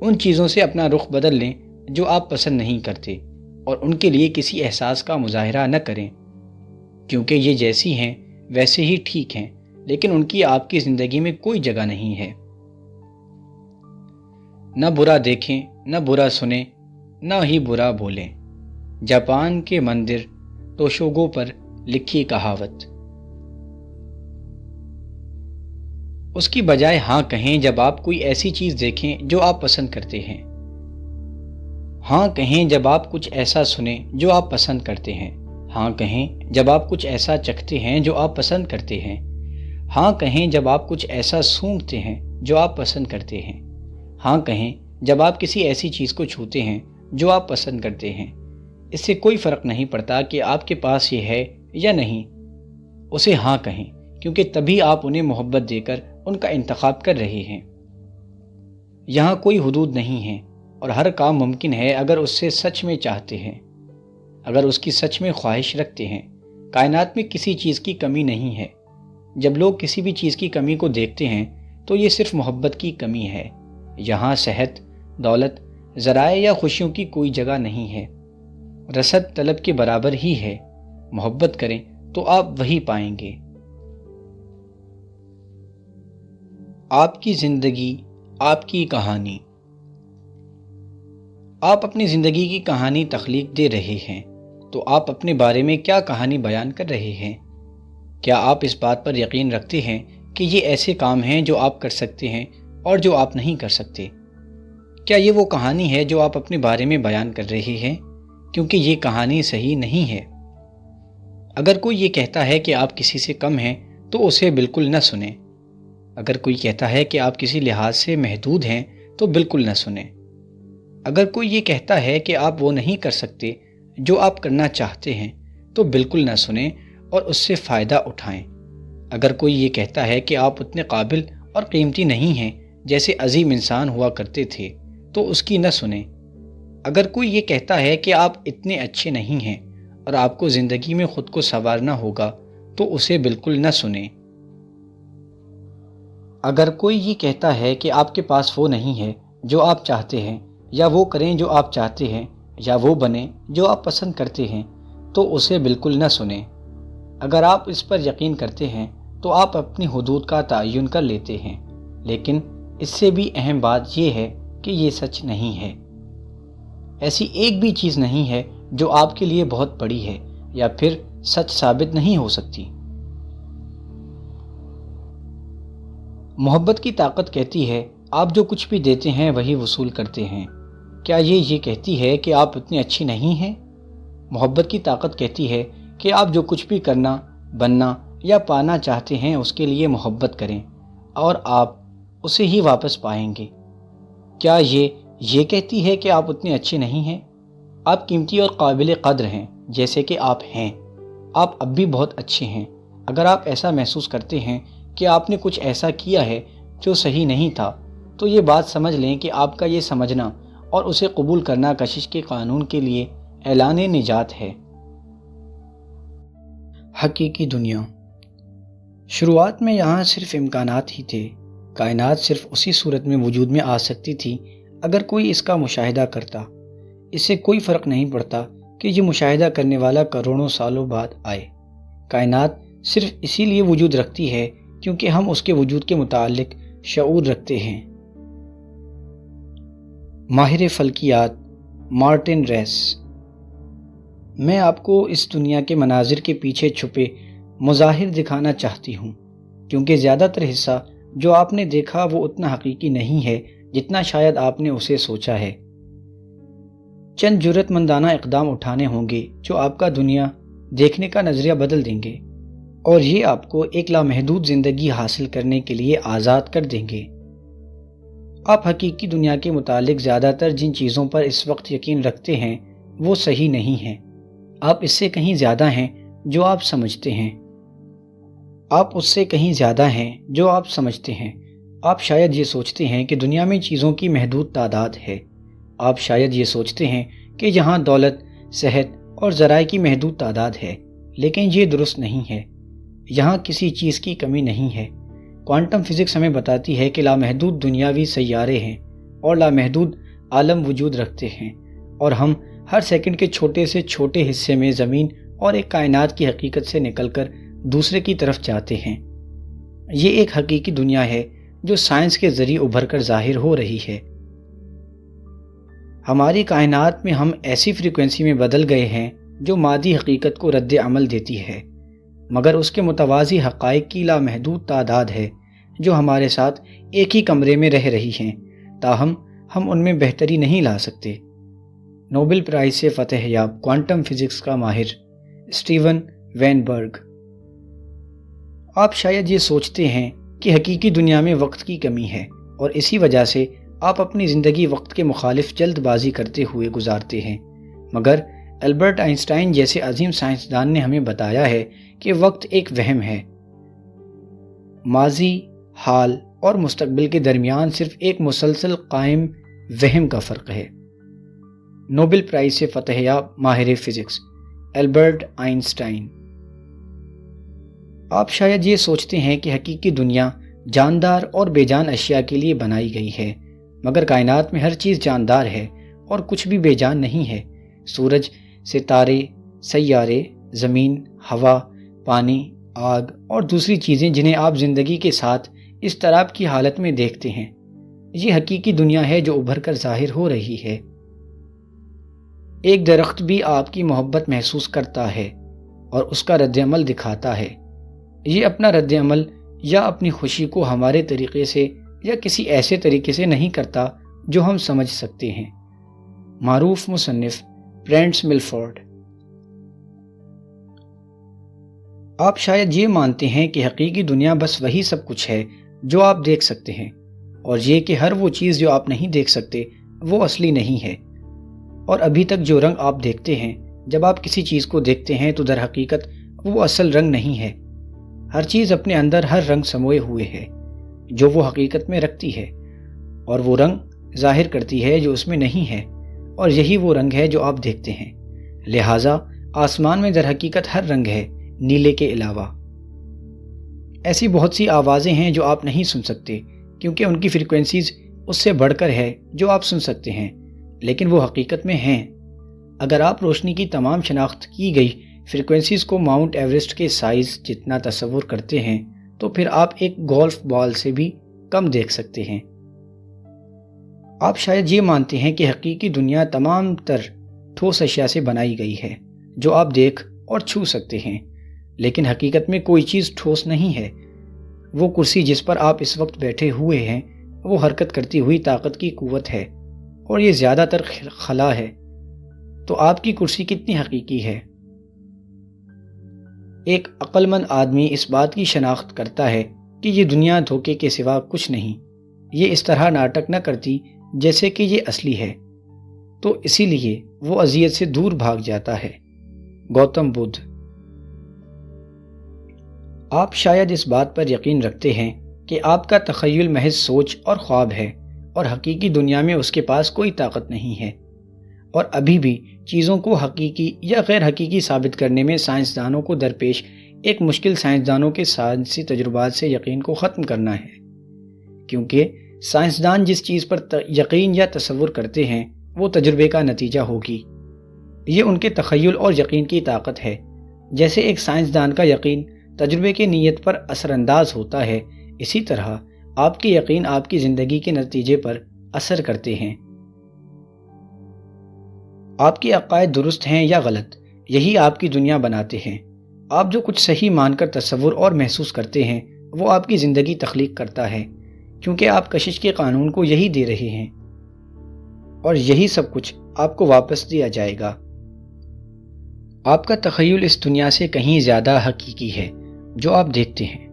ان چیزوں سے اپنا رخ بدل لیں جو آپ پسند نہیں کرتے، اور ان کے لیے کسی احساس کا مظاہرہ نہ کریں، کیونکہ یہ جیسی ہیں ویسے ہی ٹھیک ہیں، لیکن ان کی آپ کی زندگی میں کوئی جگہ نہیں ہے۔ نہ برا دیکھیں، نہ برا سنیں، نہ ہی برا بولیں۔ جاپان کے مندر توشوگو پر لکھی کہاوت۔ اس کی بجائے ہاں کہیں جب آپ کوئی ایسی چیز دیکھیں جو آپ پسند کرتے ہیں۔ ہاں کہیں جب آپ کچھ ایسا سنیں جو آپ پسند کرتے ہیں۔ ہاں کہیں جب آپ کچھ ایسا چکھتے ہیں جو آپ پسند کرتے ہیں۔ ہاں کہیں جب آپ کچھ ایسا سونگھتے ہیں جو آپ پسند کرتے ہیں۔ ہاں کہیں جب آپ کسی ایسی چیز کو چھوتے ہیں جو آپ پسند کرتے ہیں۔ اس سے کوئی فرق نہیں پڑتا کہ آپ کے پاس یہ ہے یا نہیں، اسے ہاں کہیں، کیونکہ تبھی آپ انہیں محبت دے کر ان کا انتخاب کر رہے ہیں۔ یہاں کوئی حدود نہیں ہے، اور ہر کام ممکن ہے اگر اس سے سچ میں چاہتے ہیں، اگر اس کی سچ میں خواہش رکھتے ہیں۔ کائنات میں کسی چیز کی کمی نہیں ہے۔ جب لوگ کسی بھی چیز کی کمی کو دیکھتے ہیں تو یہ صرف محبت کی کمی ہے۔ یہاں صحت، دولت، ذرائع یا خوشیوں کی کوئی جگہ نہیں ہے۔ رسد طلب کے برابر ہی ہے۔ محبت کریں تو آپ وہی پائیں گے۔ آپ کی زندگی، آپ کی کہانی۔ آپ اپنی زندگی کی کہانی تخلیق دے رہے ہیں، تو آپ اپنے بارے میں کیا کہانی بیان کر رہے ہیں؟ کیا آپ اس بات پر یقین رکھتے ہیں کہ یہ ایسے کام ہیں جو آپ کر سکتے ہیں اور جو آپ نہیں کر سکتے؟ کیا یہ وہ کہانی ہے جو آپ اپنے بارے میں بیان کر رہے ہیں؟ کیونکہ یہ کہانی صحیح نہیں ہے۔ اگر کوئی یہ کہتا ہے کہ آپ کسی سے کم ہیں تو اسے بالکل نہ سنیں۔ اگر کوئی کہتا ہے کہ آپ کسی لحاظ سے محدود ہیں تو بالکل نہ سنیں۔ اگر کوئی یہ کہتا ہے کہ آپ وہ نہیں کر سکتے جو آپ کرنا چاہتے ہیں تو بالکل نہ سنیں اور اس سے فائدہ اٹھائیں۔ اگر کوئی یہ کہتا ہے کہ آپ اتنے قابل اور قیمتی نہیں ہیں جیسے عظیم انسان ہوا کرتے تھے تو اس کی نہ سنیں۔ اگر کوئی یہ کہتا ہے کہ آپ اتنے اچھے نہیں ہیں اور آپ کو زندگی میں خود کو سنوارنا ہوگا تو اسے بالکل نہ سنیں۔ اگر کوئی یہ کہتا ہے کہ آپ کے پاس وہ نہیں ہے جو آپ چاہتے ہیں، یا وہ کریں جو آپ چاہتے ہیں، یا وہ بنیں جو آپ پسند کرتے ہیں، تو اسے بالکل نہ سنیں۔ اگر آپ اس پر یقین کرتے ہیں تو آپ اپنی حدود کا تعین کر لیتے ہیں، لیکن اس سے بھی اہم بات یہ ہے کہ یہ سچ نہیں ہے۔ ایسی ایک بھی چیز نہیں ہے جو آپ کے لیے بہت بڑی ہے یا پھر سچ ثابت نہیں ہو سکتی۔ محبت کی طاقت کہتی ہے آپ جو کچھ بھی دیتے ہیں وہی وصول کرتے ہیں۔ کیا یہ کہتی ہے کہ آپ اتنی اچھی نہیں ہیں؟ محبت کی طاقت کہتی ہے کہ آپ جو کچھ بھی کرنا، بننا یا پانا چاہتے ہیں اس کے لیے محبت کریں اور آپ اسے ہی واپس پائیں گے۔ کیا یہ کہتی ہے کہ آپ اتنے اچھے نہیں ہیں؟ آپ قیمتی اور قابل قدر ہیں جیسے کہ آپ ہیں۔ آپ اب بھی بہت اچھے ہیں۔ اگر آپ ایسا محسوس کرتے ہیں کہ آپ نے کچھ ایسا کیا ہے جو صحیح نہیں تھا، تو یہ بات سمجھ لیں کہ آپ کا یہ سمجھنا اور اسے قبول کرنا کشش کے قانون کے لیے اعلان نجات ہے۔ حقیقی دنیا۔ شروعات میں یہاں صرف امکانات ہی تھے۔ کائنات صرف اسی صورت میں وجود میں آ سکتی تھی اگر کوئی اس کا مشاہدہ کرتا۔ اس سے کوئی فرق نہیں پڑتا کہ یہ مشاہدہ کرنے والا کروڑوں سالوں بعد آئے۔ کائنات صرف اسی لیے وجود رکھتی ہے کیونکہ ہم اس کے وجود کے متعلق شعور رکھتے ہیں۔ ماہر فلکیات مارٹن ریس۔ میں آپ کو اس دنیا کے مناظر کے پیچھے چھپے مظاہر دکھانا چاہتی ہوں، کیونکہ زیادہ تر حصہ جو آپ نے دیکھا وہ اتنا حقیقی نہیں ہے جتنا شاید آپ نے اسے سوچا ہے۔ چند جرأت مندانہ اقدام اٹھانے ہوں گے جو آپ کا دنیا دیکھنے کا نظریہ بدل دیں گے، اور یہ آپ کو ایک لامحدود زندگی حاصل کرنے کے لیے آزاد کر دیں گے۔ آپ حقیقی دنیا کے متعلق زیادہ تر جن چیزوں پر اس وقت یقین رکھتے ہیں وہ صحیح نہیں ہیں۔ آپ اس سے کہیں زیادہ ہیں جو آپ سمجھتے ہیں۔ آپ اس سے کہیں زیادہ ہیں جو آپ سمجھتے ہیں۔ آپ شاید یہ سوچتے ہیں کہ دنیا میں چیزوں کی محدود تعداد ہے۔ آپ شاید یہ سوچتے ہیں کہ یہاں دولت، صحت اور ذرائع کی محدود تعداد ہے، لیکن یہ درست نہیں ہے۔ یہاں کسی چیز کی کمی نہیں ہے۔ کوانٹم فزکس ہمیں بتاتی ہے کہ لامحدود دنیاوی سیارے ہیں اور لامحدود عالم وجود رکھتے ہیں، اور ہم ہر سیکنڈ کے چھوٹے سے چھوٹے حصے میں زمین اور ایک کائنات کی حقیقت سے نکل کر دوسرے کی طرف جاتے ہیں۔ یہ ایک حقیقی دنیا ہے جو سائنس کے ذریعے ابھر کر ظاہر ہو رہی ہے۔ ہماری کائنات میں ہم ایسی فریکوینسی میں بدل گئے ہیں جو مادی حقیقت کو رد عمل دیتی ہے، مگر اس کے متوازی حقائق کی لامحدود تعداد ہے جو ہمارے ساتھ ایک ہی کمرے میں رہ رہی ہیں، تاہم ہم ان میں بہتری نہیں لا سکتے۔ نوبل پرائز سے فتح یاب کوانٹم فزکس کا ماہر اسٹیون وینبرگ۔ آپ شاید یہ سوچتے ہیں کہ حقیقی دنیا میں وقت کی کمی ہے، اور اسی وجہ سے آپ اپنی زندگی وقت کے مخالف جلد بازی کرتے ہوئے گزارتے ہیں، مگر البرٹ آئنسٹائن جیسے عظیم سائنسدان نے ہمیں بتایا ہے کہ وقت ایک وہم ہے۔ ماضی، حال اور مستقبل کے درمیان صرف ایک مسلسل قائم وہم کا فرق ہے۔ نوبل پرائز سے فتح یاب ماہر فزکس البرٹ آئنسٹائن۔ آپ شاید یہ سوچتے ہیں کہ حقیقی دنیا جاندار اور بے جان اشیاء کے لیے بنائی گئی ہے، مگر کائنات میں ہر چیز جاندار ہے اور کچھ بھی بے جان نہیں ہے۔ سورج، ستارے، سیارے، زمین، ہوا، پانی، آگ اور دوسری چیزیں جنہیں آپ زندگی کے ساتھ اضطراب کی حالت میں دیکھتے ہیں، یہ حقیقی دنیا ہے جو ابھر کر ظاہر ہو رہی ہے۔ ایک درخت بھی آپ کی محبت محسوس کرتا ہے اور اس کا رد عمل دکھاتا ہے۔ یہ اپنا رد عمل یا اپنی خوشی کو ہمارے طریقے سے یا کسی ایسے طریقے سے نہیں کرتا جو ہم سمجھ سکتے ہیں۔ معروف مصنف پرینٹس ملفورڈ۔ آپ شاید یہ مانتے ہیں کہ حقیقی دنیا بس وہی سب کچھ ہے جو آپ دیکھ سکتے ہیں، اور یہ کہ ہر وہ چیز جو آپ نہیں دیکھ سکتے وہ اصلی نہیں ہے۔ اور ابھی تک جو رنگ آپ دیکھتے ہیں جب آپ کسی چیز کو دیکھتے ہیں تو در حقیقت وہ اصل رنگ نہیں ہے۔ ہر چیز اپنے اندر ہر رنگ سموئے ہوئے ہے جو وہ حقیقت میں رکھتی ہے، اور وہ رنگ ظاہر کرتی ہے جو اس میں نہیں ہے، اور یہی وہ رنگ ہے جو آپ دیکھتے ہیں۔ لہٰذا آسمان میں در حقیقت ہر رنگ ہے نیلے کے علاوہ۔ ایسی بہت سی آوازیں ہیں جو آپ نہیں سن سکتے کیونکہ ان کی فریکوینسیز اس سے بڑھ کر ہے جو آپ سن سکتے ہیں، لیکن وہ حقیقت میں ہیں۔ اگر آپ روشنی کی تمام شناخت کی گئی فریکوینسیز کو ماؤنٹ ایوریسٹ کے سائز جتنا تصور کرتے ہیں تو پھر آپ ایک گولف بال سے بھی کم دیکھ سکتے ہیں۔ آپ شاید یہ مانتے ہیں کہ حقیقی دنیا تمام تر ٹھوس اشیاء سے بنائی گئی ہے جو آپ دیکھ اور چھو سکتے ہیں، لیکن حقیقت میں کوئی چیز ٹھوس نہیں ہے۔ وہ کرسی جس پر آپ اس وقت بیٹھے ہوئے ہیں وہ حرکت کرتی ہوئی طاقت کی قوت ہے، اور یہ زیادہ تر خلا ہے۔ تو آپ کی کرسی کتنی حقیقی ہے؟ ایک عقل مند آدمی اس بات کی شناخت کرتا ہے کہ یہ دنیا دھوکے کے سوا کچھ نہیں، یہ اس طرح ناٹک نہ کرتی جیسے کہ یہ اصلی ہے، تو اسی لیے وہ اذیت سے دور بھاگ جاتا ہے۔ گوتم بدھ۔ آپ شاید اس بات پر یقین رکھتے ہیں کہ آپ کا تخیل محض سوچ اور خواب ہے اور حقیقی دنیا میں اس کے پاس کوئی طاقت نہیں ہے، اور ابھی بھی چیزوں کو حقیقی یا غیر حقیقی ثابت کرنے میں سائنسدانوں کو درپیش ایک مشکل سائنسدانوں کے سائنسی تجربات سے یقین کو ختم کرنا ہے، کیونکہ سائنسدان جس چیز پر یقین یا تصور کرتے ہیں وہ تجربے کا نتیجہ ہوگی۔ یہ ان کے تخیل اور یقین کی طاقت ہے۔ جیسے ایک سائنسدان کا یقین تجربے کی نیت پر اثر انداز ہوتا ہے، اسی طرح آپ کے یقین آپ کی زندگی کے نتیجے پر اثر کرتے ہیں۔ آپ کے عقائد درست ہیں یا غلط، یہی آپ کی دنیا بناتے ہیں۔ آپ جو کچھ صحیح مان کر تصور اور محسوس کرتے ہیں وہ آپ کی زندگی تخلیق کرتا ہے، کیونکہ آپ کشش کے قانون کو یہی دے رہے ہیں، اور یہی سب کچھ آپ کو واپس دیا جائے گا۔ آپ کا تخیل اس دنیا سے کہیں زیادہ حقیقی ہے جو آپ دیکھتے ہیں،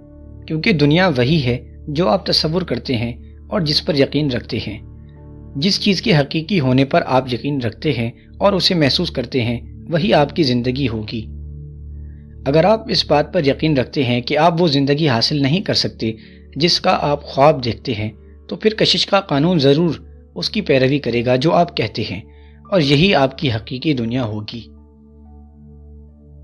کیونکہ دنیا وہی ہے جو آپ تصور کرتے ہیں اور جس پر یقین رکھتے ہیں۔ جس چیز کے حقیقی ہونے پر آپ یقین رکھتے ہیں اور اسے محسوس کرتے ہیں وہی آپ کی زندگی ہوگی۔ اگر آپ اس بات پر یقین رکھتے ہیں کہ آپ وہ زندگی حاصل نہیں کر سکتے جس کا آپ خواب دیکھتے ہیں، تو پھر کشش کا قانون ضرور اس کی پیروی کرے گا جو آپ کہتے ہیں، اور یہی آپ کی حقیقی دنیا ہوگی۔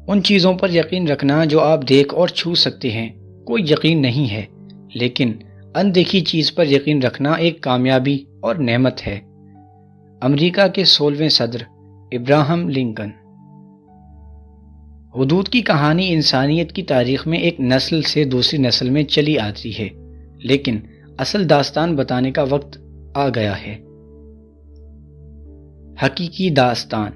ان چیزوں پر یقین رکھنا جو آپ دیکھ اور چھو سکتے ہیں کوئی یقین نہیں ہے، لیکن اندیکھی چیز پر یقین رکھنا ایک کامیابی اور نعمت ہے۔ امریکہ کے 16ویں صدر ابراہم لنکن۔ حدود کی کہانی انسانیت کی تاریخ میں ایک نسل سے دوسری نسل میں چلی آتی ہے، لیکن اصل داستان بتانے کا وقت آ گیا ہے۔ حقیقی داستان۔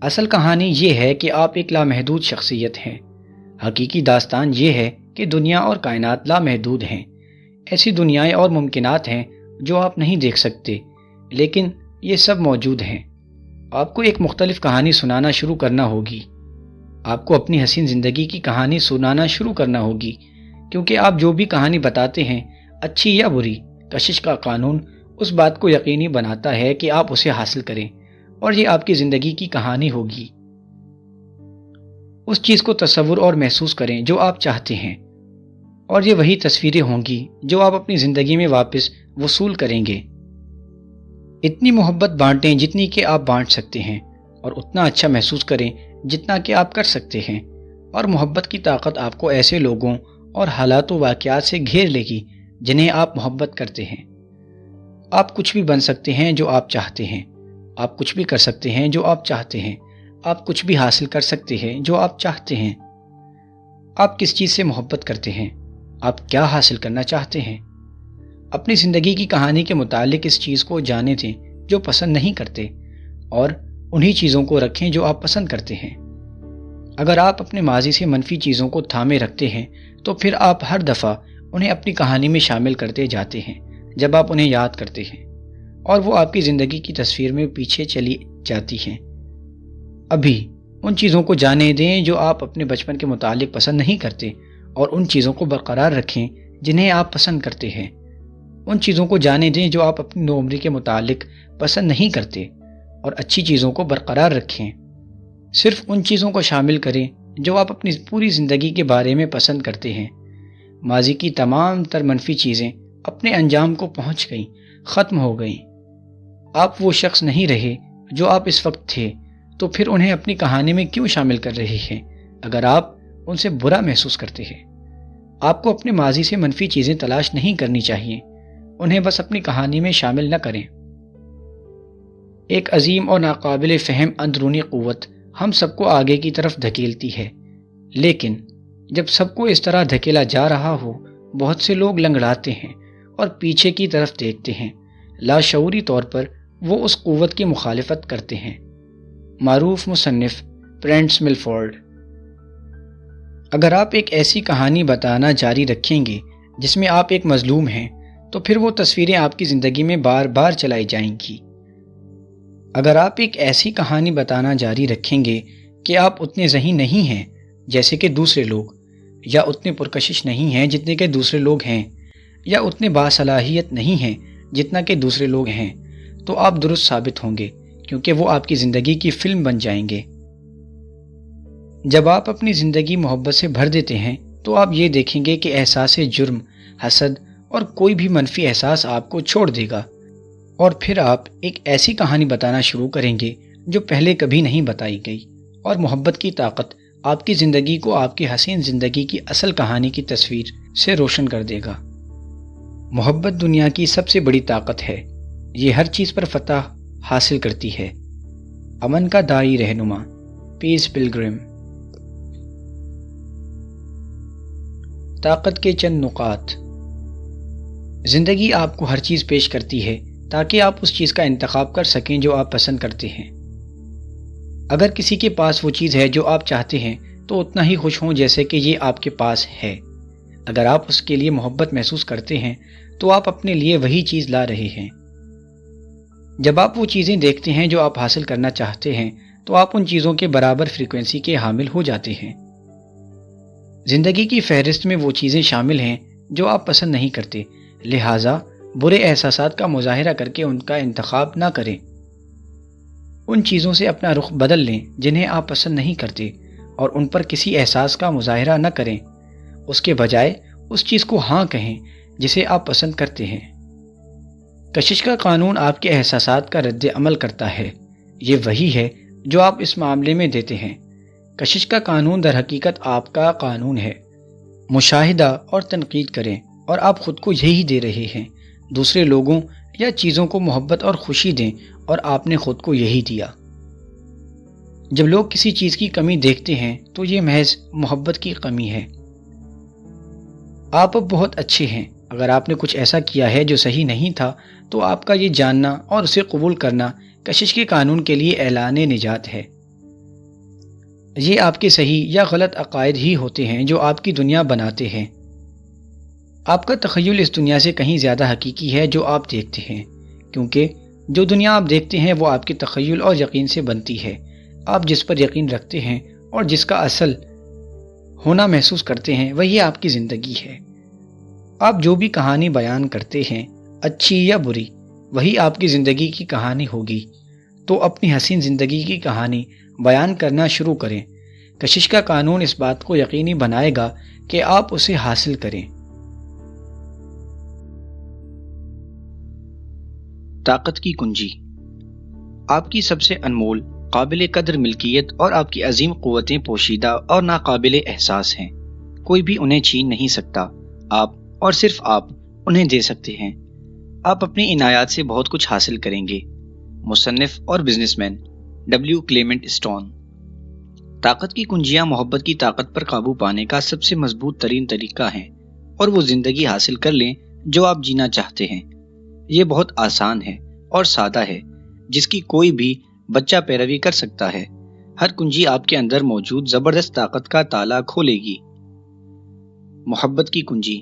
اصل کہانی یہ ہے کہ آپ ایک لامحدود شخصیت ہیں۔ حقیقی داستان یہ ہے کہ دنیا اور کائنات لامحدود ہیں۔ ایسی دنیایں اور ممکنات ہیں جو آپ نہیں دیکھ سکتے، لیکن یہ سب موجود ہیں۔ آپ کو ایک مختلف کہانی سنانا شروع کرنا ہوگی۔ آپ کو اپنی حسین زندگی کی کہانی سنانا شروع کرنا ہوگی، کیونکہ آپ جو بھی کہانی بتاتے ہیں، اچھی یا بری، کشش کا قانون اس بات کو یقینی بناتا ہے کہ آپ اسے حاصل کریں، اور یہ آپ کی زندگی کی کہانی ہوگی۔ اس چیز کو تصور اور محسوس کریں جو آپ چاہتے ہیں، اور یہ وہی تصویریں ہوں گی جو آپ اپنی زندگی میں واپس وصول کریں گے۔ اتنی محبت بانٹیں جتنی کہ آپ بانٹ سکتے ہیں، اور اتنا اچھا محسوس کریں جتنا کہ آپ کر سکتے ہیں، اور محبت کی طاقت آپ کو ایسے لوگوں اور حالات و واقعات سے گھیر لے گی جنہیں آپ محبت کرتے ہیں۔ آپ کچھ بھی بن سکتے ہیں جو آپ چاہتے ہیں، آپ کچھ بھی کر سکتے ہیں جو آپ چاہتے ہیں، آپ کچھ بھی حاصل کر سکتے ہیں جو آپ چاہتے ہیں۔ آپ کس چیز سے محبت کرتے ہیں؟ آپ کیا حاصل کرنا چاہتے ہیں؟ اپنی زندگی کی کہانی کے متعلق اس چیز کو جانے دیں جو پسند نہیں کرتے، اور انہی چیزوں کو رکھیں جو آپ پسند کرتے ہیں۔ اگر آپ اپنے ماضی سے منفی چیزوں کو تھامے رکھتے ہیں تو پھر آپ ہر دفعہ انہیں اپنی کہانی میں شامل کرتے جاتے ہیں جب آپ انہیں یاد کرتے ہیں، اور وہ آپ کی زندگی کی تصویر میں پیچھے چلی جاتی ہیں۔ ابھی ان چیزوں کو جانے دیں جو آپ اپنے بچپن کے متعلق پسند نہیں کرتے، اور ان چیزوں کو برقرار رکھیں جنہیں آپ پسند کرتے ہیں۔ ان چیزوں کو جانے دیں جو آپ اپنی نوعمری کے متعلق پسند نہیں کرتے، اور اچھی چیزوں کو برقرار رکھیں۔ صرف ان چیزوں کو شامل کریں جو آپ اپنی پوری زندگی کے بارے میں پسند کرتے ہیں۔ ماضی کی تمام تر منفی چیزیں اپنے انجام کو پہنچ گئیں، ختم ہو گئیں۔ آپ وہ شخص نہیں رہے جو آپ اس وقت تھے، تو پھر انہیں اپنی کہانی میں کیوں شامل کر رہے ہیں اگر آپ ان سے برا محسوس کرتے ہیں؟ آپ کو اپنے ماضی سے منفی چیزیں تلاش نہیں کرنی چاہیے، انہیں بس اپنی کہانی میں شامل نہ کریں۔ ایک عظیم اور ناقابل فہم اندرونی قوت ہم سب کو آگے کی طرف دھکیلتی ہے، لیکن جب سب کو اس طرح دھکیلا جا رہا ہو، بہت سے لوگ لنگڑاتے ہیں اور پیچھے کی طرف دیکھتے ہیں۔ لاشعوری طور پر وہ اس قوت کی مخالفت کرتے ہیں۔ معروف مصنف پرینٹس ملفورڈ۔ اگر آپ ایک ایسی کہانی بتانا جاری رکھیں گے جس میں آپ ایک مظلوم ہیں، تو پھر وہ تصویریں آپ کی زندگی میں بار بار چلائی جائیں گی۔ اگر آپ ایک ایسی کہانی بتانا جاری رکھیں گے کہ آپ اتنے ذہین نہیں ہیں جیسے کہ دوسرے لوگ، یا اتنے پرکشش نہیں ہیں جتنے کہ دوسرے لوگ ہیں، یا اتنے باصلاحیت نہیں ہیں جتنا کہ دوسرے لوگ ہیں، تو آپ درست ثابت ہوں گے، کیونکہ وہ آپ کی زندگی کی فلم بن جائیں گے۔ جب آپ اپنی زندگی محبت سے بھر دیتے ہیں تو آپ یہ دیکھیں گے کہ احساس جرم، حسد اور کوئی بھی منفی احساس آپ کو چھوڑ دے گا، اور پھر آپ ایک ایسی کہانی بتانا شروع کریں گے جو پہلے کبھی نہیں بتائی گئی، اور محبت کی طاقت آپ کی زندگی کو آپ کی حسین زندگی کی اصل کہانی کی تصویر سے روشن کر دے گا۔ محبت دنیا کی سب سے بڑی طاقت ہے، یہ ہر چیز پر فتح حاصل کرتی ہے۔ امن کا داعی رہنما، پیس پلگرم۔ طاقت کے چند نقاط۔ زندگی آپ کو ہر چیز پیش کرتی ہے تاکہ آپ اس چیز کا انتخاب کر سکیں جو آپ پسند کرتے ہیں۔ اگر کسی کے پاس وہ چیز ہے جو آپ چاہتے ہیں تو اتنا ہی خوش ہوں جیسے کہ یہ آپ کے پاس ہے۔ اگر آپ اس کے لیے محبت محسوس کرتے ہیں تو آپ اپنے لیے وہی چیز لا رہے ہیں۔ جب آپ وہ چیزیں دیکھتے ہیں جو آپ حاصل کرنا چاہتے ہیں تو آپ ان چیزوں کے برابر فریکوینسی کے حامل ہو جاتے ہیں۔ زندگی کی فہرست میں وہ چیزیں شامل ہیں جو آپ پسند نہیں کرتے، لہٰذا برے احساسات کا مظاہرہ کر کے ان کا انتخاب نہ کریں۔ ان چیزوں سے اپنا رخ بدل لیں جنہیں آپ پسند نہیں کرتے، اور ان پر کسی احساس کا مظاہرہ نہ کریں۔ اس کے بجائے اس چیز کو ہاں کہیں جسے آپ پسند کرتے ہیں۔ کشش کا قانون آپ کے احساسات کا رد عمل کرتا ہے، یہ وہی ہے جو آپ اس معاملے میں دیتے ہیں۔ کشش کا قانون در حقیقت آپ کا قانون ہے۔ مشاہدہ اور تنقید کریں اور آپ خود کو یہی دے رہے ہیں۔ دوسرے لوگوں یا چیزوں کو محبت اور خوشی دیں اور آپ نے خود کو یہی دیا۔ جب لوگ کسی چیز کی کمی دیکھتے ہیں تو یہ محض محبت کی کمی ہے۔ آپ اب بہت اچھے ہیں۔ اگر آپ نے کچھ ایسا کیا ہے جو صحیح نہیں تھا تو آپ کا یہ جاننا اور اسے قبول کرنا کشش کے قانون کے لیے اعلان نجات ہے۔ یہ آپ کے صحیح یا غلط عقائد ہی ہوتے ہیں جو آپ کی دنیا بناتے ہیں۔ آپ کا تخیل اس دنیا سے کہیں زیادہ حقیقی ہے جو آپ دیکھتے ہیں، کیونکہ جو دنیا آپ دیکھتے ہیں وہ آپ کے تخیل اور یقین سے بنتی ہے۔ آپ جس پر یقین رکھتے ہیں اور جس کا اصل ہونا محسوس کرتے ہیں وہی آپ کی زندگی ہے۔ آپ جو بھی کہانی بیان کرتے ہیں، اچھی یا بری، وہی آپ کی زندگی کی کہانی ہوگی۔ تو اپنی حسین زندگی کی کہانی بیان کرنا شروع کریں۔ کشش کا قانون اس بات کو یقینی بنائے گا کہ آپ اسے حاصل کریں۔ طاقت کی کنجی۔ آپ کی سب سے انمول، قابل قدر ملکیت اور آپ کی عظیم قوتیں پوشیدہ اور ناقابل احساس ہیں۔ کوئی بھی انہیں چھین نہیں سکتا۔ آپ اور صرف آپ انہیں دے سکتے ہیں۔ آپ اپنی عنایات سے بہت کچھ حاصل کریں گے۔ مصنف اور businessman W Clement Stone. طاقت کی کنجیاں محبت کی طاقت پر قابو پانے کا سب سے مضبوط ترین طریقہ ہیں، اور وہ زندگی حاصل کر لیں جو آپ جینا چاہتے ہیں۔ یہ بہت آسان ہے اور سادہ ہے، جس کی کوئی بھی بچہ پیروی کر سکتا ہے۔ ہر کنجی آپ کے اندر موجود زبردست طاقت کا تالا کھولے گی۔ محبت کی کنجی۔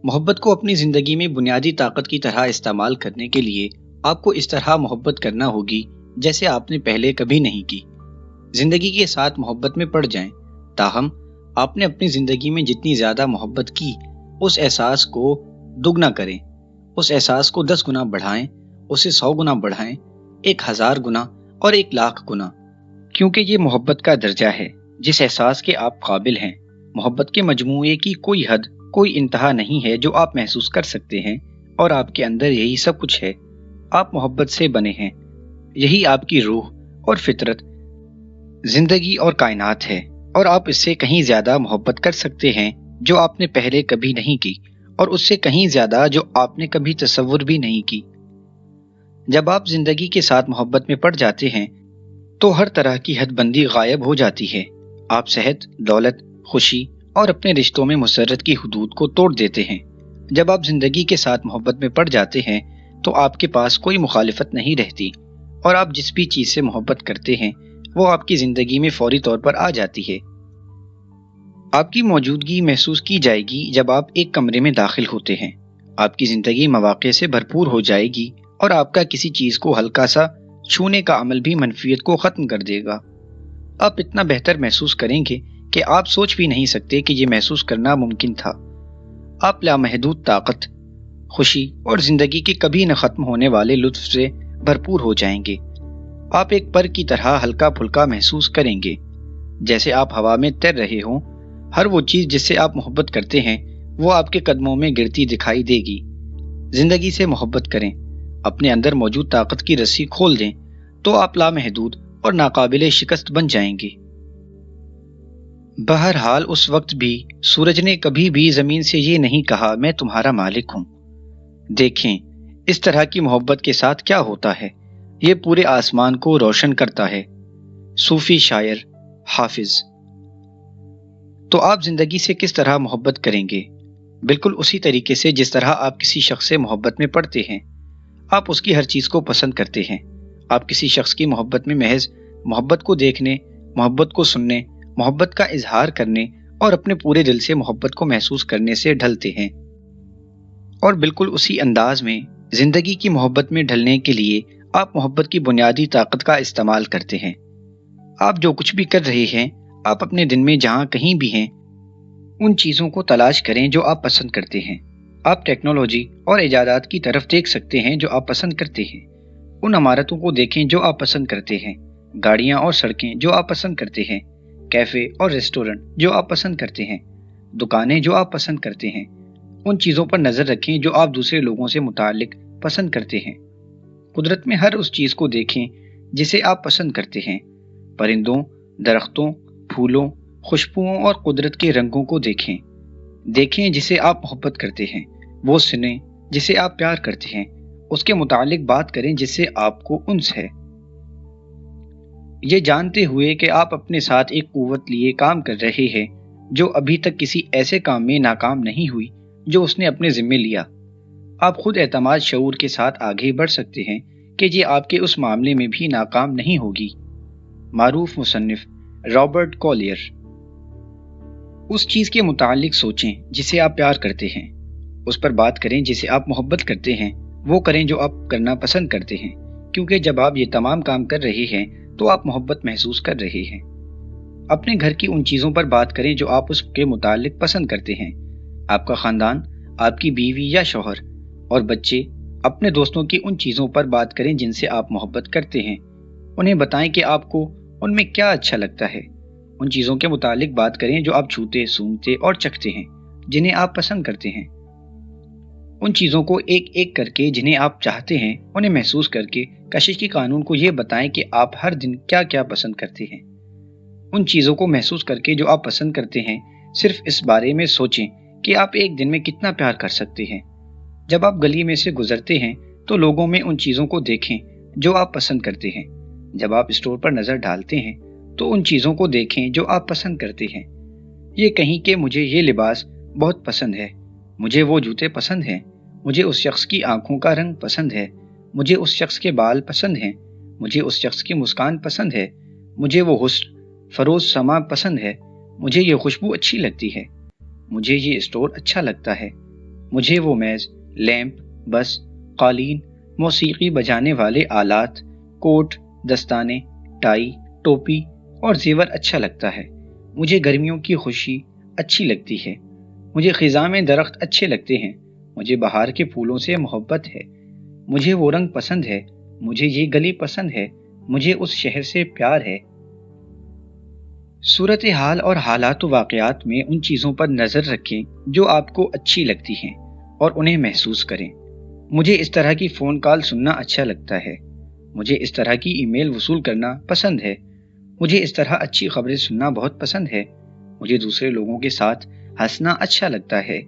محبت کو اپنی زندگی میں بنیادی طاقت کی طرح استعمال کرنے کے لیے آپ کو اس طرح محبت کرنا ہوگی جیسے آپ نے پہلے کبھی نہیں کی۔ زندگی کے ساتھ محبت میں پڑ جائیں، تاہم آپ نے اپنی زندگی میں جتنی زیادہ محبت کی، اس احساس کو دگنا کریں، اس احساس کو 10 گنا بڑھائیں، اسے 100 گنا بڑھائیں، 1000 گنا اور 1,00,000 گنا، کیونکہ یہ محبت کا درجہ ہے جس احساس کے آپ قابل ہیں۔ محبت کے مجموعے کی کوئی حد، کوئی انتہا نہیں ہے جو آپ محسوس کر سکتے ہیں، اور آپ کے اندر یہی سب کچھ ہے۔ آپ محبت سے بنے ہیں، یہی آپ کی روح اور فطرت، زندگی اور کائنات ہے، اور آپ اس سے کہیں زیادہ محبت کر سکتے ہیں جو آپ نے پہلے کبھی نہیں کی، اور اس سے کہیں زیادہ جو آپ نے کبھی تصور بھی نہیں کی۔ جب آپ زندگی کے ساتھ محبت میں پڑ جاتے ہیں تو ہر طرح کی حد بندی غائب ہو جاتی ہے۔ آپ صحت، دولت، خوشی اور اپنے رشتوں میں مسرت کی حدود کو توڑ دیتے ہیں۔ جب آپ زندگی کے ساتھ محبت میں پڑ جاتے ہیں تو آپ کے پاس کوئی مخالفت نہیں رہتی، اور آپ جس بھی چیز سے محبت کرتے ہیں وہ آپ کی زندگی میں فوری طور پر آ جاتی ہے۔ آپ کی موجودگی محسوس کی جائے گی جب آپ ایک کمرے میں داخل ہوتے ہیں۔ آپ کی زندگی مواقع سے بھرپور ہو جائے گی، اور آپ کا کسی چیز کو ہلکا سا چھونے کا عمل بھی منفیت کو ختم کر دے گا۔ آپ اتنا بہتر محسوس کریں گے کہ آپ سوچ بھی نہیں سکتے کہ یہ محسوس کرنا ممکن تھا۔ آپ لامحدود طاقت، خوشی اور زندگی کے کبھی نہ ختم ہونے والے لطف سے بھرپور ہو جائیں گے۔ آپ ایک پر کی طرح ہلکا پھلکا محسوس کریں گے، جیسے آپ ہوا میں تیر رہے ہوں۔ ہر وہ چیز جس سے آپ محبت کرتے ہیں وہ آپ کے قدموں میں گرتی دکھائی دے گی۔ زندگی سے محبت کریں، اپنے اندر موجود طاقت کی رسی کھول دیں، تو آپ لامحدود اور ناقابل شکست بن جائیں گے۔ بہرحال اس وقت بھی سورج نے کبھی بھی زمین سے یہ نہیں کہا میں تمہارا مالک ہوں۔ دیکھیں اس طرح کی محبت کے ساتھ کیا ہوتا ہے، یہ پورے آسمان کو روشن کرتا ہے۔ صوفی شاعر حافظ۔ تو آپ زندگی سے کس طرح محبت کریں گے؟ بالکل اسی طریقے سے جس طرح آپ کسی شخص سے محبت میں پڑتے ہیں۔ آپ اس کی ہر چیز کو پسند کرتے ہیں۔ آپ کسی شخص کی محبت میں محض محبت کو دیکھنے، محبت کو سننے، محبت کا اظہار کرنے اور اپنے پورے دل سے محبت کو محسوس کرنے سے ڈھلتے ہیں، اور بالکل اسی انداز میں زندگی کی محبت میں ڈھلنے کے لیے آپ محبت کی بنیادی طاقت کا استعمال کرتے ہیں۔ آپ جو کچھ بھی کر رہے ہیں، آپ اپنے دن میں جہاں کہیں بھی ہیں ان چیزوں کو تلاش کریں جو آپ پسند کرتے ہیں۔ آپ ٹیکنالوجی اور ایجادات کی طرف دیکھ سکتے ہیں جو آپ پسند کرتے ہیں۔ ان عمارتوں کو دیکھیں جو آپ پسند کرتے ہیں، گاڑیاں اور سڑکیں جو آپ پسند کرتے ہیں، کیفے اور ریسٹورنٹ جو آپ پسند کرتے ہیں، دکانیں جو آپ پسند کرتے ہیں۔ ان چیزوں پر نظر رکھیں جو آپ دوسرے لوگوں سے متعلق پسند کرتے ہیں۔ قدرت میں ہر اس چیز کو دیکھیں جسے آپ پسند کرتے ہیں۔ پرندوں، درختوں، پھولوں، خوشبوؤں اور قدرت کے رنگوں کو دیکھیں۔ دیکھیں جسے آپ محبت کرتے ہیں، وہ سنیں جسے آپ پیار کرتے ہیں، اس کے متعلق بات کریں جس سے آپ کو انس ہے۔ یہ جانتے ہوئے کہ آپ اپنے ساتھ ایک قوت لیے کام کر رہے ہیں جو ابھی تک کسی ایسے کام میں ناکام نہیں ہوئی جو اس نے اپنے ذمے لیا۔ آپ خود اعتماد شعور کے ساتھ آگے بڑھ سکتے ہیں کہ یہ آپ کے اس معاملے میں بھی ناکام نہیں ہوگی۔ معروف مصنف رابرٹ کولیر۔ اس چیز کے متعلق سوچیں جسے آپ پیار کرتے ہیں، اس پر بات کریں جسے آپ محبت کرتے ہیں، وہ کریں جو آپ کرنا پسند کرتے ہیں، کیونکہ جب آپ یہ تمام کام کر رہے ہیں تو آپ محبت محسوس کر رہے ہیں۔ اپنے گھر کی ان چیزوں پر بات کریں جو آپ اس کے متعلق پسند کرتے ہیں۔ آپ کا خاندان، آپ کی بیوی یا شوہر اور بچے، اپنے دوستوں کی ان چیزوں پر بات کریں جن سے آپ محبت کرتے ہیں۔ انہیں بتائیں کہ آپ کو ان میں کیا اچھا لگتا ہے۔ ان چیزوں کے متعلق بات کریں جو آپ چھوتے، سونگھتے اور چکھتے ہیں، جنہیں آپ پسند کرتے ہیں۔ ان چیزوں کو ایک ایک کر کے جنہیں آپ چاہتے ہیں انہیں محسوس کر کے کشش کے قانون کو یہ بتائیں کہ آپ ہر دن کیا کیا پسند کرتے ہیں۔ ان چیزوں کو محسوس کر کے جو آپ پسند کرتے ہیں، صرف اس بارے میں سوچیں کہ آپ ایک دن میں کتنا پیار کر سکتے ہیں۔ جب آپ گلی میں سے گزرتے ہیں تو لوگوں میں ان چیزوں کو دیکھیں جو آپ پسند کرتے ہیں۔ جب آپ اسٹور پر نظر ڈالتے ہیں تو ان چیزوں کو دیکھیں جو آپ پسند کرتے ہیں۔ یہ کہیں کہ مجھے یہ لباس بہت پسند ہے، مجھے وہ جوتے پسند ہیں، مجھے اس شخص کی آنکھوں کا رنگ پسند ہے، مجھے اس شخص کے بال پسند ہیں، مجھے اس شخص کی مسکان پسند ہے، مجھے وہ حسن فروز سما پسند ہے، مجھے یہ خوشبو اچھی لگتی ہے، مجھے یہ اسٹور اچھا لگتا ہے، مجھے وہ میز، لیمپ، بس، قالین، موسیقی بجانے والے آلات، کوٹ، دستانے، ٹائی، ٹوپی اور زیور اچھا لگتا ہے، مجھے گرمیوں کی خوشی اچھی لگتی ہے، مجھے خزاں میں درخت اچھے لگتے ہیں، مجھے بہار کے پھولوں سے محبت ہے، مجھے وہ رنگ پسند ہے، مجھے یہ گلی پسند ہے، مجھے اس شہر سے پیار ہے۔ صورتحال اور حالات و واقعات میں ان چیزوں پر نظر رکھیں جو آپ کو اچھی لگتی ہیں اور انہیں محسوس کریں۔ مجھے اس طرح کی فون کال سننا اچھا لگتا ہے، مجھے اس طرح کی ای میل وصول کرنا پسند ہے، مجھے اس طرح اچھی خبریں سننا بہت پسند ہے، مجھے دوسرے لوگوں کے ساتھ ہنسنا اچھا لگتا ہے،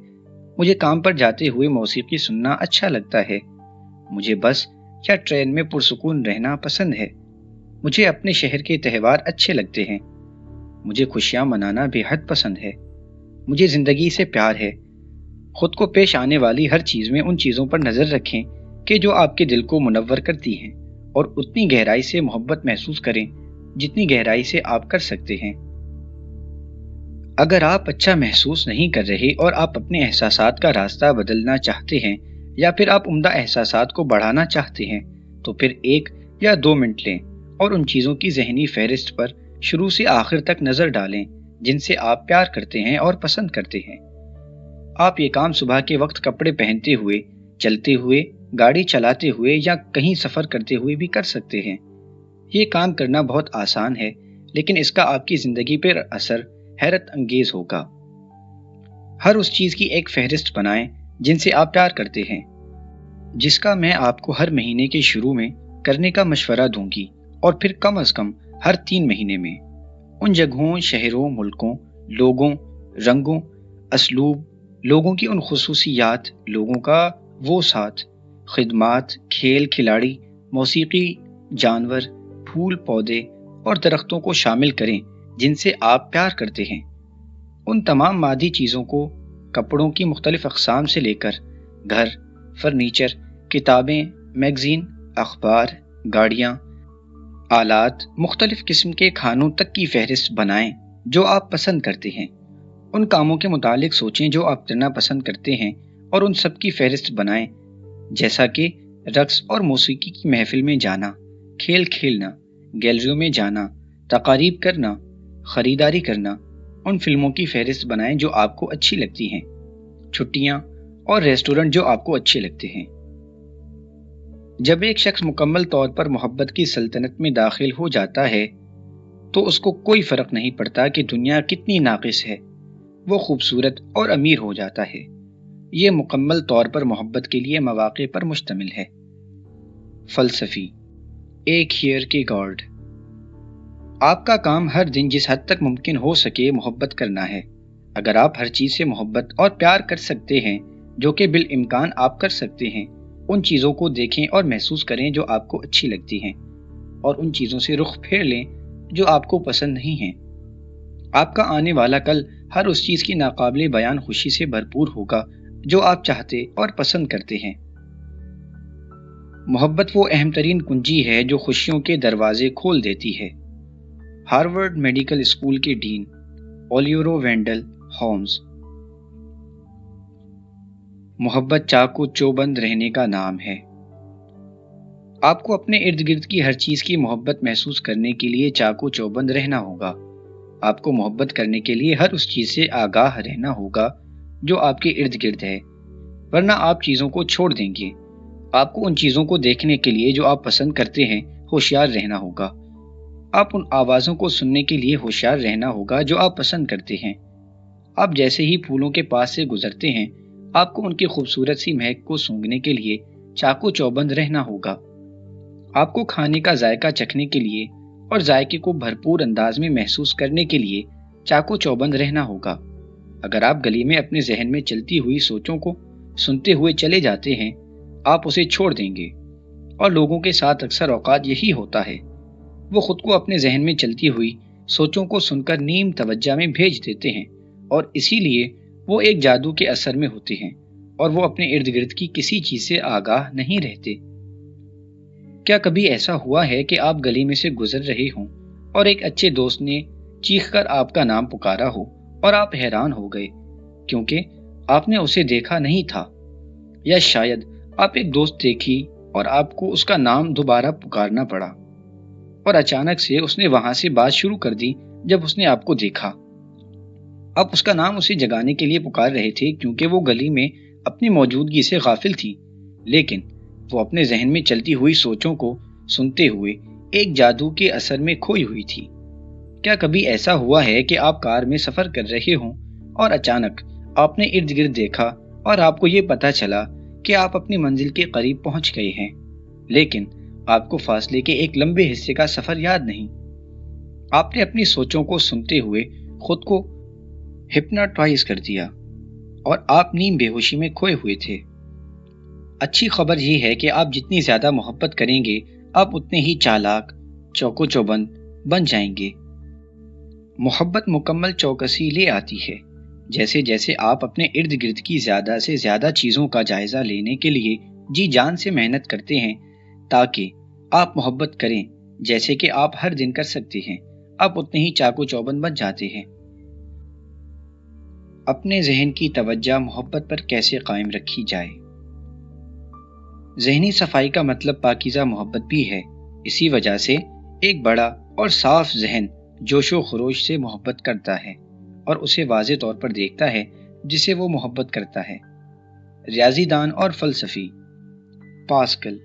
مجھے کام پر جاتے ہوئے موسیقی سننا اچھا لگتا ہے، مجھے بس یا ٹرین میں پرسکون رہنا پسند ہے، مجھے اپنے شہر کے تہوار اچھے لگتے ہیں، مجھے خوشیاں منانا بے حد پسند ہے، مجھے زندگی سے پیار ہے۔ خود کو پیش آنے والی ہر چیز میں ان چیزوں پر نظر رکھیں کہ جو آپ کے دل کو منور کرتی ہیں، اور اتنی گہرائی سے محبت محسوس کریں جتنی گہرائی سے آپ کر سکتے ہیں۔ اگر آپ اچھا محسوس نہیں کر رہے اور آپ اپنے احساسات کا راستہ بدلنا چاہتے ہیں، یا پھر آپ عمدہ احساسات کو بڑھانا چاہتے ہیں، تو پھر 1 یا 2 منٹ لیں اور ان چیزوں کی ذہنی فہرست پر شروع سے آخر تک نظر ڈالیں جن سے آپ پیار کرتے ہیں اور پسند کرتے ہیں۔ آپ یہ کام صبح کے وقت کپڑے پہنتے ہوئے، چلتے ہوئے، گاڑی چلاتے ہوئے یا کہیں سفر کرتے ہوئے بھی کر سکتے ہیں۔ یہ کام کرنا بہت آسان ہے، لیکن اس کا آپ کی زندگی پر اثر حیرت انگیز ہوگا۔ ہر اس چیز کی ایک فہرست بنائیں جن سے آپ پیار کرتے ہیں، جس کا میں آپ کو ہر مہینے کے شروع میں کرنے کا مشورہ دوں گی، اور پھر کم از کم ہر 3 مہینے میں۔ ان جگہوں، شہروں، ملکوں، لوگوں، رنگوں، اسلوب، لوگوں کی ان خصوصیات، لوگوں کا وہ ساتھ، خدمات، کھیل کھلاڑی، موسیقی، جانور، پھول پودے اور درختوں کو شامل کریں جن سے آپ پیار کرتے ہیں۔ ان تمام مادی چیزوں کو، کپڑوں کی مختلف اقسام سے لے کر گھر، فرنیچر، کتابیں، میگزین، اخبار، گاڑیاں، آلات، مختلف قسم کے کھانوں تک کی فہرست بنائیں جو آپ پسند کرتے ہیں۔ ان کاموں کے متعلق سوچیں جو آپ کرنا پسند کرتے ہیں اور ان سب کی فہرست بنائیں، جیسا کہ رقص اور موسیقی کی محفل میں جانا، کھیل کھیلنا، گیلریوں میں جانا، تقاریب کرنا، خریداری کرنا۔ ان فلموں کی فہرست بنائیں جو آپ کو اچھی لگتی ہیں، چھٹیاں اور ریسٹورنٹ جو آپ کو اچھے لگتے ہیں۔ جب ایک شخص مکمل طور پر محبت کی سلطنت میں داخل ہو جاتا ہے تو اس کو کوئی فرق نہیں پڑتا کہ دنیا کتنی ناقص ہے، وہ خوبصورت اور امیر ہو جاتا ہے۔ یہ مکمل طور پر محبت کے لیے مواقع پر مشتمل ہے۔ فلسفی، ایک ہیئر کی گارڈ۔ آپ کا کام ہر دن جس حد تک ممکن ہو سکے محبت کرنا ہے۔ اگر آپ ہر چیز سے محبت اور پیار کر سکتے ہیں جو کہ بالامکان آپ کر سکتے ہیں، ان چیزوں کو دیکھیں اور محسوس کریں جو آپ کو اچھی لگتی ہیں، اور ان چیزوں سے رخ پھیر لیں جو آپ کو پسند نہیں ہیں۔ آپ کا آنے والا کل ہر اس چیز کی ناقابل بیان خوشی سے بھرپور ہوگا جو آپ چاہتے اور پسند کرتے ہیں۔ محبت وہ اہم ترین کنجی ہے جو خوشیوں کے دروازے کھول دیتی ہے۔ ہارورڈ میڈیکل اسکول کے ڈین اولیورو وینڈل ہومز۔ محبت چاقو چوبند رہنے کا نام ہے۔ آپ کو اپنے ارد گرد کی ہر چیز کی محبت محسوس کرنے کے لیے چاقو چوبند رہنا ہوگا۔ آپ کو محبت کرنے کے لیے ہر اس چیز سے آگاہ رہنا ہوگا جو آپ کے ارد گرد ہے، ورنہ آپ چیزوں کو چھوڑ دیں گے۔ آپ کو ان چیزوں کو دیکھنے کے لیے جو آپ پسند کرتے ہیں ہوشیار رہنا ہوگا۔ آپ ان آوازوں کو سننے کے لیے ہوشیار رہنا ہوگا جو آپ پسند کرتے ہیں۔ آپ جیسے ہی پھولوں کے پاس سے گزرتے ہیں، آپ کو ان کی خوبصورت سی مہک کو سونگھنے کے لیے چاقو چوبند رہنا ہوگا۔ آپ کو کھانے کا ذائقہ چکھنے کے لیے اور ذائقے کو بھرپور انداز میں محسوس کرنے کے لیے چاقو چوبند رہنا ہوگا۔ اگر آپ گلی میں اپنے ذہن میں چلتی ہوئی سوچوں کو سنتے ہوئے چلے جاتے ہیں، آپ اسے چھوڑ دیں گے، اور لوگوں کے ساتھ اکثر اوقات یہی ہوتا ہے۔ وہ خود کو اپنے ذہن میں چلتی ہوئی سوچوں کو سن کر نیم توجہ میں بھیج دیتے ہیں، اور اسی لیے وہ ایک جادو کے اثر میں ہوتے ہیں اور وہ اپنے ارد گرد کی کسی چیز سے آگاہ نہیں رہتے۔ کیا کبھی ایسا ہوا ہے کہ آپ گلی میں سے گزر رہے ہوں اور ایک اچھے دوست نے چیخ کر آپ کا نام پکارا ہو اور آپ حیران ہو گئے کیونکہ آپ نے اسے دیکھا نہیں تھا؟ یا شاید آپ ایک دوست دیکھی اور آپ کو اس کا نام دوبارہ پکارنا پڑا، اور اچانک سے اس نے وہاں سے بات شروع کر دی جب اس نے آپ کو دیکھا۔ آپ اس کا نام اسے جگانے کے لیے پکار رہے تھے کیونکہ وہ گلی میں اپنی موجودگی سے غافل تھی، لیکن وہ اپنے ذہن میں چلتی ہوئی سوچوں کو سنتے ہوئے ایک جادو کے اثر میں کھوئی ہوئی تھی۔ کیا کبھی ایسا ہوا ہے کہ آپ کار میں سفر کر رہے ہوں اور اچانک آپ نے ارد گرد دیکھا اور آپ کو یہ پتا چلا کہ آپ اپنی منزل کے قریب پہنچ گئے ہیں، لیکن آپ کو فاصلے کے ایک لمبے حصے کا سفر یاد نہیں؟ آپ نے اپنی سوچوں کو سنتے ہوئے خود کو ہپناٹائز کر دیا اور آپ نیم بے ہوشی میں کھوئے ہوئے تھے۔ اچھی خبر یہ ہے کہ آپ جتنی زیادہ محبت کریں گے آپ اتنے ہی چالاک، چوکو چوبند بن جائیں گے۔ محبت مکمل چوکسی لے آتی ہے۔ جیسے جیسے آپ اپنے ارد گرد کی زیادہ سے زیادہ چیزوں کا جائزہ لینے کے لیے جی جان سے محنت کرتے ہیں تاکہ آپ محبت کریں جیسے کہ آپ ہر دن کر سکتے ہیں، آپ اتنے ہی چاکو چوبند بن جاتے ہیں۔ اپنے ذہن کی توجہ محبت پر کیسے قائم رکھی جائے؟ ذہنی صفائی کا مطلب پاکیزہ محبت بھی ہے۔ اسی وجہ سے ایک بڑا اور صاف ذہن جوش و خروش سے محبت کرتا ہے اور اسے واضح طور پر دیکھتا ہے جسے وہ محبت کرتا ہے۔ ریاضی دان اور فلسفی پاسکل۔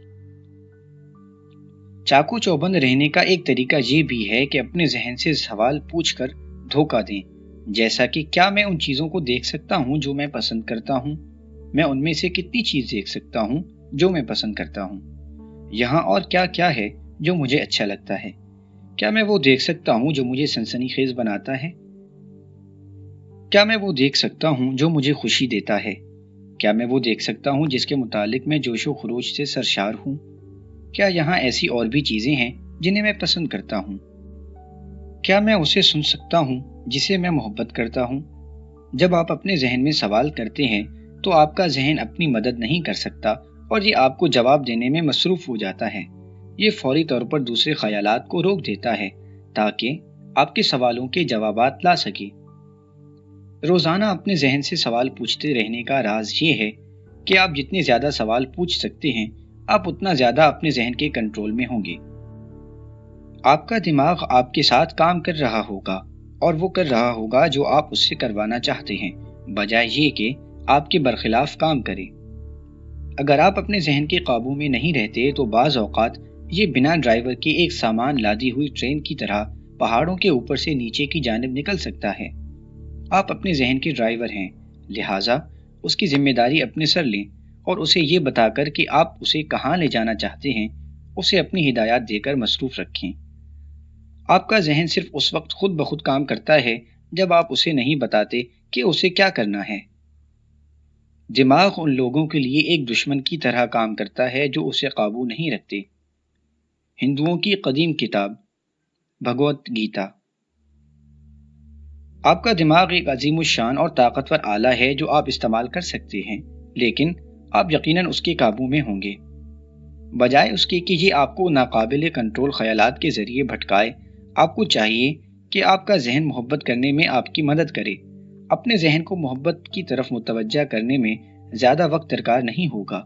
چاکو چوبند رہنے کا ایک طریقہ یہ بھی ہے کہ اپنے ذہن سے سوال پوچھ کر دھوکہ دیں، جیسا کہ کیا میں ان چیزوں کو دیکھ سکتا ہوں جو میں پسند کرتا ہوں؟ میں ان میں سے کتنی چیز دیکھ سکتا ہوں جو میں پسند کرتا ہوں؟ یہاں اور کیا کیا ہے جو مجھے اچھا لگتا ہے؟ کیا میں وہ دیکھ سکتا ہوں جو مجھے سنسنی خیز بناتا ہے؟ کیا میں وہ دیکھ سکتا ہوں جو مجھے خوشی دیتا ہے؟ کیا میں وہ دیکھ سکتا ہوں جس کے متعلق میں جوش و خروش سے سرشار ہوں؟ کیا یہاں ایسی اور بھی چیزیں ہیں جنہیں میں پسند کرتا ہوں؟ کیا میں اسے سن سکتا ہوں جسے میں محبت کرتا ہوں؟ جب آپ اپنے ذہن میں سوال کرتے ہیں تو آپ کا ذہن اپنی مدد نہیں کر سکتا اور یہ آپ کو جواب دینے میں مصروف ہو جاتا ہے۔ یہ فوری طور پر دوسرے خیالات کو روک دیتا ہے تاکہ آپ کے سوالوں کے جوابات لا سکے۔ روزانہ اپنے ذہن سے سوال پوچھتے رہنے کا راز یہ ہے کہ آپ جتنے زیادہ سوال پوچھ سکتے ہیں آپ اتنا زیادہ اپنے ذہن کے کنٹرول میں ہوں گے۔ آپ کا دماغ آپ کے ساتھ کام کر رہا ہوگا اور وہ کر رہا ہوگا جو آپ اس سے کروانا چاہتے ہیں، بجائے یہ کہ آپ کے برخلاف کام کرے۔ اگر آپ اپنے ذہن کے قابو میں نہیں رہتے تو بعض اوقات یہ بنا ڈرائیور کے ایک سامان لادی ہوئی ٹرین کی طرح پہاڑوں کے اوپر سے نیچے کی جانب نکل سکتا ہے۔ آپ اپنے ذہن کے ڈرائیور ہیں، لہٰذا اس کی ذمہ داری اپنے سر لیں اور اسے یہ بتا کر کہ آپ اسے کہاں لے جانا چاہتے ہیں اسے اپنی ہدایات دے کر مصروف رکھیں۔ آپ کا ذہن صرف اس وقت خود بخود کام کرتا ہے جب آپ اسے نہیں بتاتے کہ اسے کیا کرنا ہے۔ دماغ ان لوگوں کے لیے ایک دشمن کی طرح کام کرتا ہے جو اسے قابو نہیں رکھتے۔ ہندوؤں کی قدیم کتاب بھگوت گیتا۔ آپ کا دماغ ایک عظیم الشان اور طاقتور آلہ ہے جو آپ استعمال کر سکتے ہیں، لیکن آپ یقیناً اس کے قابو میں ہوں گے۔ بجائے اس کے کہ یہ آپ کو ناقابل کنٹرول خیالات کے ذریعے بھٹکائے، آپ کو چاہیے کہ آپ کا ذہن محبت کرنے میں آپ کی مدد کرے۔ اپنے ذہن کو محبت کی طرف متوجہ کرنے میں زیادہ وقت درکار نہیں ہوگا،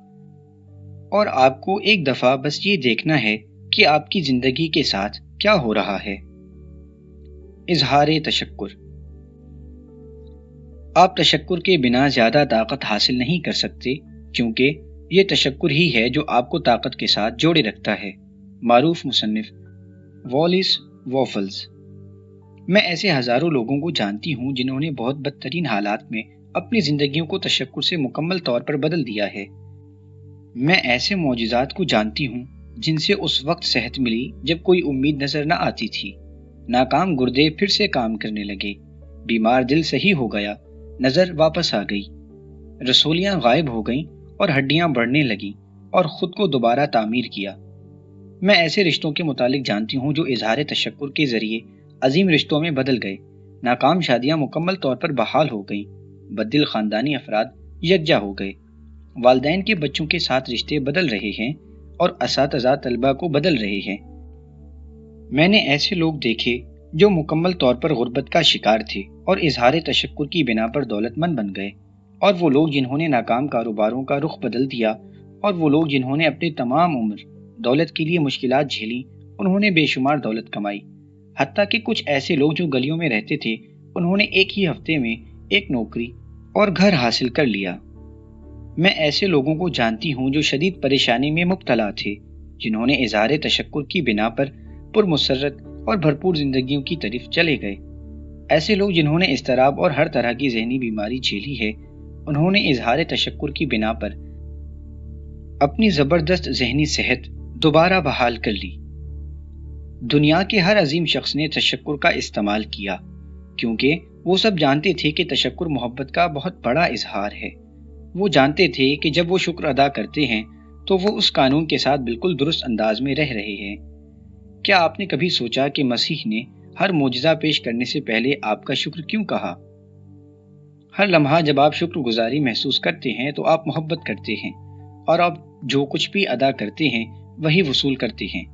اور آپ کو ایک دفعہ بس یہ دیکھنا ہے کہ آپ کی زندگی کے ساتھ کیا ہو رہا ہے۔ اظہار تشکر۔ آپ تشکر کے بنا زیادہ طاقت حاصل نہیں کر سکتے، کیونکہ یہ تشکر ہی ہے جو آپ کو طاقت کے ساتھ جوڑے رکھتا ہے۔ معروف مصنف والیس وافلز۔ میں ایسے ہزاروں لوگوں کو جانتی ہوں جنہوں نے بہت بدترین حالات میں اپنی زندگیوں کو تشکر سے مکمل طور پر بدل دیا ہے۔ میں ایسے معجزات کو جانتی ہوں جن سے اس وقت صحت ملی جب کوئی امید نظر نہ آتی تھی۔ ناکام گردے پھر سے کام کرنے لگے، بیمار دل صحیح ہو گیا، نظر واپس آ گئی، رسولیاں غائب ہو گئیں اور ہڈیاں بڑھنے لگیں اور خود کو دوبارہ تعمیر کیا۔ میں ایسے رشتوں کے متعلق جانتی ہوں جو اظہار تشکر کے ذریعے عظیم رشتوں میں بدل گئے۔ ناکام شادیاں مکمل طور پر بحال ہو گئیں، بددل خاندانی افراد یکجا ہو گئے، والدین کے بچوں کے ساتھ رشتے بدل رہے ہیں اور اساتذہ طلبہ کو بدل رہے ہیں۔ میں نے ایسے لوگ دیکھے جو مکمل طور پر غربت کا شکار تھے اور اظہار تشکر کی بنا پر دولت مند بن گئے، اور وہ لوگ جنہوں نے ناکام کاروباروں کا رخ بدل دیا، اور وہ لوگ جنہوں نے اپنی تمام عمر دولت کے لیے مشکلات جھیلی، انہوں نے بے شمار دولت کمائی۔ حتیٰ کہ کچھ ایسے لوگ جو گلیوں میں رہتے تھے، انہوں نے ایک ہی ہفتے میں ایک نوکری اور گھر حاصل کر لیا۔ میں ایسے لوگوں کو جانتی ہوں جو شدید پریشانی میں مبتلا تھے، جنہوں نے اظہار تشکر کی بنا پر پرمسرت اور بھرپور زندگیوں کی طرف چلے گئے۔ ایسے لوگ جنہوں نے اضطراب اور ہر طرح کی ذہنی بیماری جھیلی ہے، انہوں نے اظہار تشکر کی بنا پر اپنی زبردست ذہنی صحت دوبارہ بحال کر لی۔ دنیا کے ہر عظیم شخص نے تشکر کا استعمال کیا، کیونکہ وہ سب جانتے تھے کہ تشکر محبت کا بہت بڑا اظہار ہے۔ وہ جانتے تھے کہ جب وہ شکر ادا کرتے ہیں تو وہ اس قانون کے ساتھ بالکل درست انداز میں رہ رہے ہیں۔ کیا آپ نے کبھی سوچا کہ مسیح نے ہر معجزہ پیش کرنے سے پہلے آپ کا شکر کیوں کہا؟ ہر لمحہ جب آپ شکر گزاری محسوس کرتے ہیں تو آپ محبت کرتے ہیں، اور آپ جو کچھ بھی ادا کرتے ہیں وہی وصول کرتے ہیں،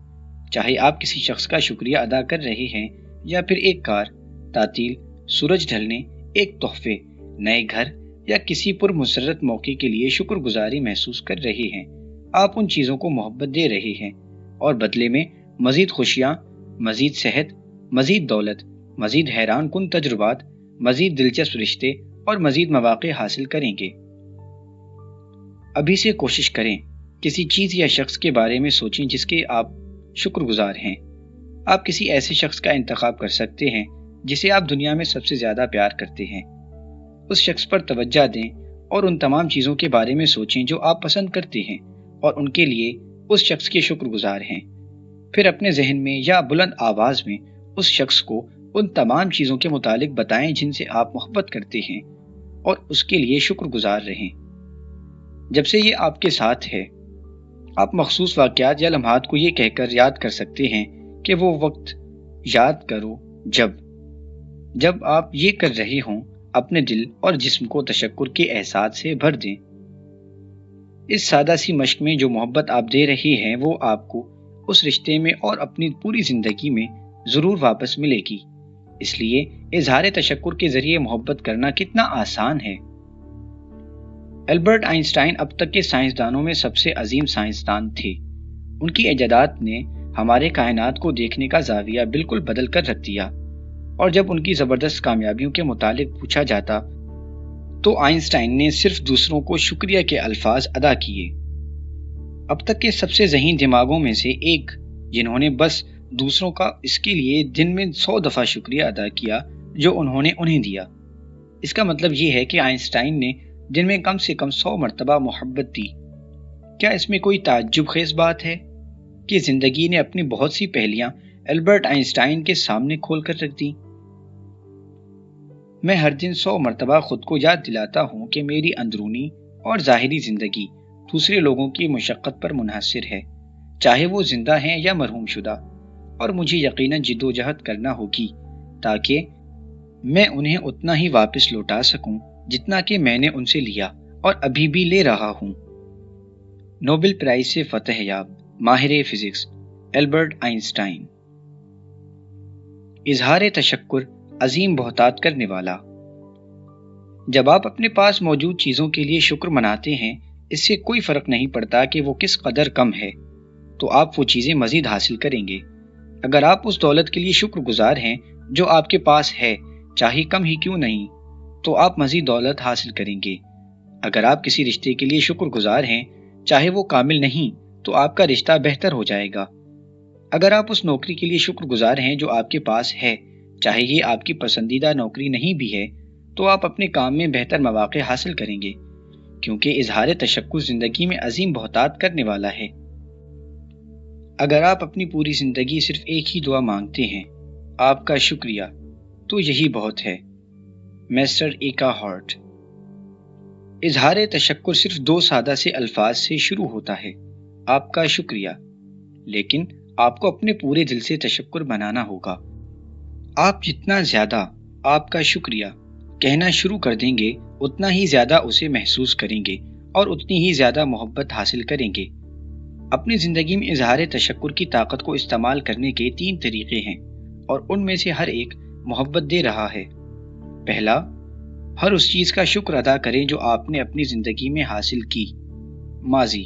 چاہے آپ کسی شخص کا شکریہ ادا کر رہے ہیں یا پھر ایک کار، تعطیل، سورج ڈھلنے، ایک تحفے، نئے گھر یا کسی پرمسرت موقع کے لیے شکر گزاری محسوس کر رہے ہیں۔ آپ ان چیزوں کو محبت دے رہے ہیں اور بدلے میں مزید خوشیاں، مزید صحت، مزید دولت، مزید حیران کن تجربات، مزید دلچسپ رشتے اور مزید مواقع حاصل کریں گے۔ ابھی سے کوشش کریں، کسی چیز یا شخص کے بارے میں سوچیں جس کے آپ شکر گزار ہیں۔ آپ کسی ایسے شخص کا انتخاب کر سکتے ہیں جسے آپ دنیا میں سب سے زیادہ پیار کرتے ہیں۔ اس شخص پر توجہ دیں اور ان تمام چیزوں کے بارے میں سوچیں جو آپ پسند کرتے ہیں اور ان کے لیے اس شخص کے شکر گزار ہیں۔ پھر اپنے ذہن میں یا بلند آواز میں اس شخص کو ان تمام چیزوں کے متعلق بتائیں جن سے آپ محبت کرتے ہیں اور اس کے لیے شکر گزار رہیں۔ جب سے یہ آپ کے ساتھ ہے، آپ مخصوص واقعات یا لمحات کو یہ کہہ کر یاد کر سکتے ہیں کہ وہ وقت یاد کرو جب آپ یہ کر رہے ہوں، اپنے دل اور جسم کو تشکر کے احساس سے بھر دیں۔ اس سادہ سی مشق میں جو محبت آپ دے رہے ہیں وہ آپ کو اس رشتے میں اور اپنی پوری زندگی میں ضرور واپس ملے گی۔ اس لیے اظہار تشکر کے ذریعے محبت کرنا کتنا آسان ہے۔ البرٹ آئنسٹائن اب تک کے سائنسدانوں میں سب سے عظیم سائنسدان تھے۔ ان کی ایجادات نے ہمارے کائنات کو دیکھنے کا زاویہ بالکل بدل کر رکھ دیا، اور جب ان کی زبردست کامیابیوں کے متعلق پوچھا جاتا تو آئنسٹائن نے صرف دوسروں کو شکریہ کے الفاظ ادا کیے۔ اب تک کے سب سے ذہین دماغوں میں سے ایک جنہوں نے بس دوسروں کا اس کے لیے دن میں 100 دفعہ شکریہ ادا کیا جو انہوں نے انہیں دیا۔ اس کا مطلب یہ ہے کہ آئنسٹائن نے دن میں کم سے کم 100 مرتبہ محبت دی۔ کیا اس میں کوئی تعجب خیز بات ہے کہ زندگی نے اپنی بہت سی پہلیاں البرٹ آئنسٹائن کے سامنے کھول کر رکھ دی؟ میں ہر دن 100 مرتبہ خود کو یاد دلاتا ہوں کہ میری اندرونی اور ظاہری زندگی دوسرے لوگوں کی مشقت پر منحصر ہے، چاہے وہ زندہ ہیں یا مرحوم شدہ، اور مجھے یقیناً جدوجہد کرنا ہوگی تاکہ میں انہیں اتنا ہی واپس لوٹا سکوں جتنا کہ میں نے ان سے لیا اور ابھی بھی لے رہا ہوں۔ نوبل پرائز سے فتح یاب ماہر فزکس البرٹ آئنسٹائن۔ اظہار تشکر عظیم بہتات کرنے والا۔ جب آپ اپنے پاس موجود چیزوں کے لیے شکر مناتے ہیں، اس سے کوئی فرق نہیں پڑتا کہ وہ کس قدر کم ہے، تو آپ وہ چیزیں مزید حاصل کریں گے۔ اگر آپ اس دولت کے لیے شکر گزار ہیں جو آپ کے پاس ہے، چاہے کم ہی کیوں نہیں، تو آپ مزید دولت حاصل کریں گے۔ اگر آپ کسی رشتے کے لیے شکر گزار ہیں، چاہے وہ کامل نہیں، تو آپ کا رشتہ بہتر ہو جائے گا۔ اگر آپ اس نوکری کے لیے شکر گزار ہیں جو آپ کے پاس ہے، چاہے یہ آپ کی پسندیدہ نوکری نہیں بھی ہے، تو آپ اپنے کام میں بہتر مواقع حاصل کریں گے، کیونکہ اظہار تشکر زندگی میں عظیم بہتات کرنے والا ہے۔ اگر آپ اپنی پوری زندگی صرف ایک ہی دعا مانگتے ہیں، آپ کا شکریہ، تو یہی بہت ہے۔ Meister Eckhart. اظہار تشکر صرف 2 سادہ سے الفاظ سے شروع ہوتا ہے، آپ کا شکریہ، لیکن آپ کو اپنے پورے دل سے تشکر منانا ہوگا۔ آپ جتنا زیادہ آپ کا شکریہ کہنا شروع کر دیں گے، اتنا ہی زیادہ اسے محسوس کریں گے اور اتنی ہی زیادہ محبت حاصل کریں گے۔ اپنی زندگی میں اظہار تشکر کی طاقت کو استعمال کرنے کے 3 طریقے ہیں، اور ان میں سے ہر ایک محبت دے رہا ہے۔ پہلا، ہر اس چیز کا شکر ادا کریں جو آپ نے اپنی زندگی میں حاصل کی، ماضی۔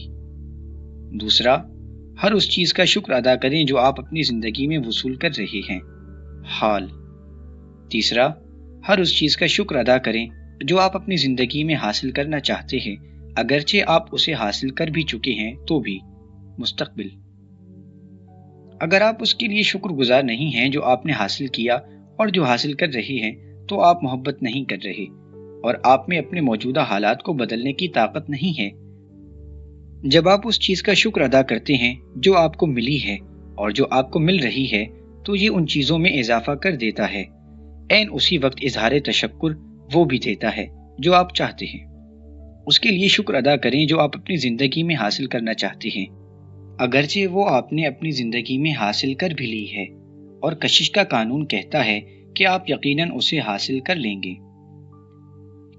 دوسرا، ہر اس چیز کا شکر ادا کریں جو آپ اپنی زندگی میں وصول کر رہے ہیں، حال۔ تیسرا، ہر اس چیز کا شکر ادا کریں جو آپ اپنی زندگی میں حاصل کرنا چاہتے ہیں، اگرچہ آپ اسے حاصل کر بھی چکے ہیں تو بھی، مستقبل۔ اگر آپ اس کے لیے شکر گزار نہیں ہیں جو آپ نے حاصل کیا اور جو حاصل کر رہے ہیں، تو آپ محبت نہیں کر رہے، اور آپ میں اپنے موجودہ حالات کو بدلنے کی طاقت نہیں ہے۔ جب آپ اس چیز کا شکر ادا کرتے ہیں جو آپ کو ملی ہے اور جو آپ کو مل رہی ہے، تو یہ ان چیزوں میں اضافہ کر دیتا ہے۔ عین اسی وقت اظہار تشکر وہ بھی دیتا ہے جو آپ چاہتے ہیں۔ اس کے لیے شکر ادا کریں جو آپ اپنی زندگی میں حاصل کرنا چاہتے ہیں، اگرچہ وہ آپ نے اپنی زندگی میں حاصل کر بھی لی ہے، اور کشش کا قانون کہتا ہے کہ آپ یقیناً اسے حاصل کر لیں گے۔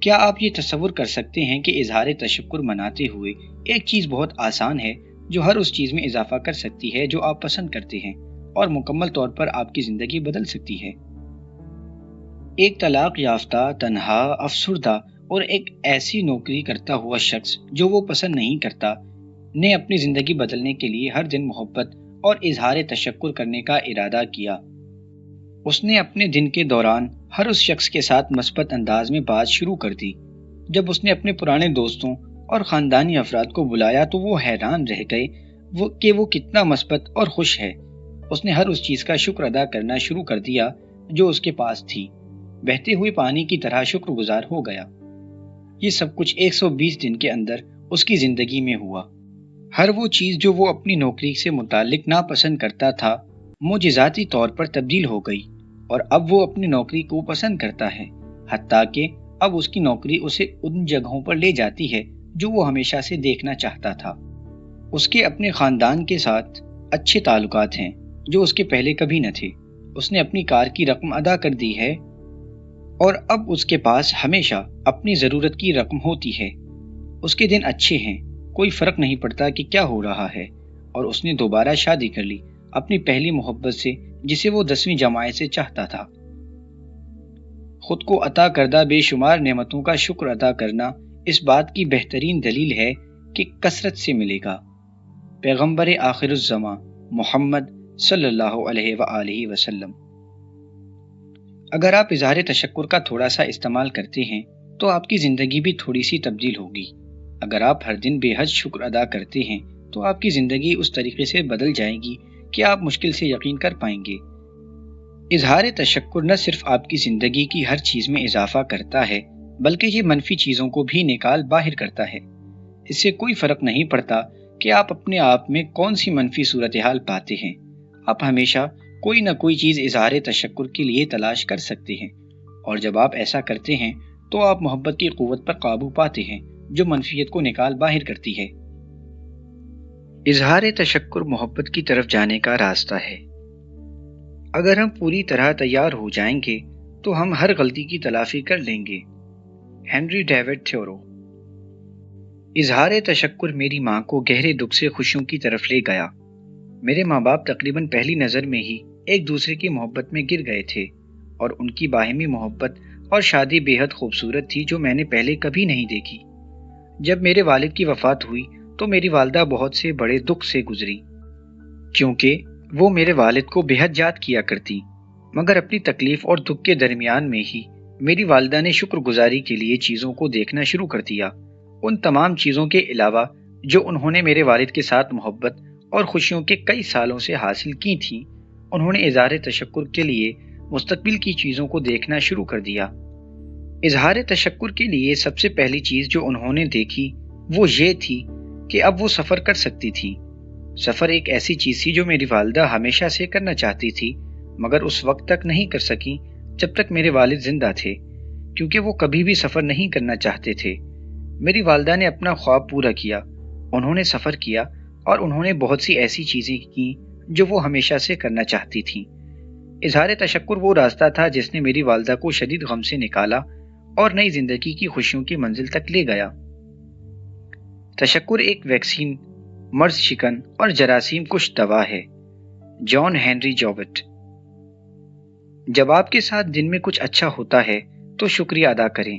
کیا آپ یہ تصور کر سکتے ہیں کہ اظہار تشکر مناتے ہوئے ایک چیز بہت آسان ہے جو ہر اس چیز میں اضافہ کر سکتی ہے جو آپ پسند کرتے ہیں اور مکمل طور پر آپ کی زندگی بدل سکتی ہے؟ ایک طلاق یافتہ، تنہا، افسردہ اور ایک ایسی نوکری کرتا ہوا شخص جو وہ پسند نہیں کرتا نے اپنی زندگی بدلنے کے لیے ہر دن محبت اور اظہار تشکر کرنے کا ارادہ کیا۔ اس نے اپنے دن کے دوران ہر اس شخص کے ساتھ مثبت انداز میں بات شروع کر دی۔ جب اس نے اپنے پرانے دوستوں اور خاندانی افراد کو بلایا تو وہ حیران رہ گئے کہ وہ کتنا مثبت اور خوش ہے۔ اس نے ہر اس چیز کا شکر ادا کرنا شروع کر دیا جو اس کے پاس تھی، بہتے ہوئے پانی کی طرح شکر گزار ہو گیا۔ یہ سب کچھ 120 دن کے اندر اس کی زندگی میں ہوا۔ ہر وہ چیز جو وہ اپنی نوکری سے متعلق ناپسند کرتا تھا معجزاتی طور پر تبدیل ہو گئی، اور اب وہ اپنی نوکری کو پسند کرتا ہے، حتیٰ کہ اب اس کی نوکری اسے ان جگہوں پر لے جاتی ہے جو وہ ہمیشہ سے دیکھنا چاہتا تھا۔ اس کے اپنے خاندان کے ساتھ اچھے تعلقات ہیں جو اس کے پہلے کبھی نہ تھے۔ اس نے اپنی کار کی رقم ادا کر دی ہے اور اب اس کے پاس ہمیشہ اپنی ضرورت کی رقم ہوتی ہے۔ اس کے دن اچھے ہیں، کوئی فرق نہیں پڑتا کہ کیا ہو رہا ہے، اور اس نے دوبارہ شادی کر لی اپنی پہلی محبت سے جسے وہ 10ویں جماعت سے چاہتا تھا۔ خود کو عطا کردہ بے شمار نعمتوں کا شکر ادا کرنا اس بات کی بہترین دلیل ہے کہ کثرت سے ملے گا۔ پیغمبر آخر الزماں محمد صلی اللہ علیہ وآلہ وسلم۔ اگر آپ اظہار تشکر کا تھوڑا سا استعمال کرتے ہیں تو آپ کی زندگی بھی تھوڑی سی تبدیل ہوگی۔ اگر آپ ہر دن بے حد شکر ادا کرتے ہیں تو آپ کی زندگی اس طریقے سے بدل جائے گی کہ آپ مشکل سے یقین کر پائیں گے۔ اظہار تشکر نہ صرف آپ کی زندگی کی ہر چیز میں اضافہ کرتا ہے بلکہ یہ منفی چیزوں کو بھی نکال باہر کرتا ہے۔ اس سے کوئی فرق نہیں پڑتا کہ آپ اپنے آپ میں کون سی منفی صورتحال پاتے ہیں، آپ ہمیشہ کوئی نہ کوئی چیز اظہار تشکر کے لیے تلاش کر سکتے ہیں، اور جب آپ ایسا کرتے ہیں تو آپ محبت کی قوت پر قابو پاتے ہیں جو منفیت کو نکال باہر کرتی ہے۔ اظہار تشکر محبت کی طرف جانے کا راستہ ہے۔ اگر ہم پوری طرح تیار ہو جائیں گے تو ہم ہر غلطی کی تلافی کر لیں گے۔ Henry David Thoreau. اظہار تشکر میری ماں کو گہرے دکھ سے خوشیوں کی طرف لے گیا۔ میرے ماں باپ تقریباً پہلی نظر میں ہی ایک دوسرے کی محبت میں گر گئے تھے، اور ان کی باہمی محبت اور شادی بے حد خوبصورت تھی جو میں نے پہلے کبھی نہیں دیکھی۔ جب میرے والد کی وفات ہوئی تو میری والدہ بہت سے بڑے دکھ سے گزری، کیونکہ وہ میرے والد کو بے حد یاد کیا کرتی، مگر اپنی تکلیف اور دکھ کے درمیان میں ہی میری والدہ نے شکر گزاری کے لیے چیزوں کو دیکھنا شروع کر دیا۔ ان تمام چیزوں کے علاوہ جو انہوں نے میرے والد کے ساتھ محبت اور خوشیوں کے کئی سالوں سے حاصل کی تھیں، انہوں نے اظہار تشکر کے لیے مستقبل کی چیزوں کو دیکھنا شروع کر دیا۔ اظہار تشکر کے لیے سب سے پہلی چیز جو انہوں نے دیکھی وہ یہ تھی کہ اب وہ سفر کر سکتی تھی۔ سفر ایک ایسی چیز تھی جو میری والدہ ہمیشہ سے کرنا چاہتی تھی، مگر اس وقت تک نہیں کر سکی جب تک میرے والد زندہ تھے، کیونکہ وہ کبھی بھی سفر نہیں کرنا چاہتے تھے۔ میری والدہ نے اپنا خواب پورا کیا، انہوں نے سفر کیا اور انہوں نے بہت سی ایسی چیزیں کی جو وہ ہمیشہ سے کرنا چاہتی تھیں۔ اظہار تشکر وہ راستہ تھا جس نے میری والدہ کو شدید غم سے نکالا اور نئی زندگی کی خوشیوں کی منزل تک لے گیا۔ تشکر ایک ویکسین، مرض شکن اور جراثیم کش دوا ہے۔ جان ہنری جوبٹ۔ جب آپ کے ساتھ دن میں کچھ اچھا ہوتا ہے تو شکریہ ادا کریں۔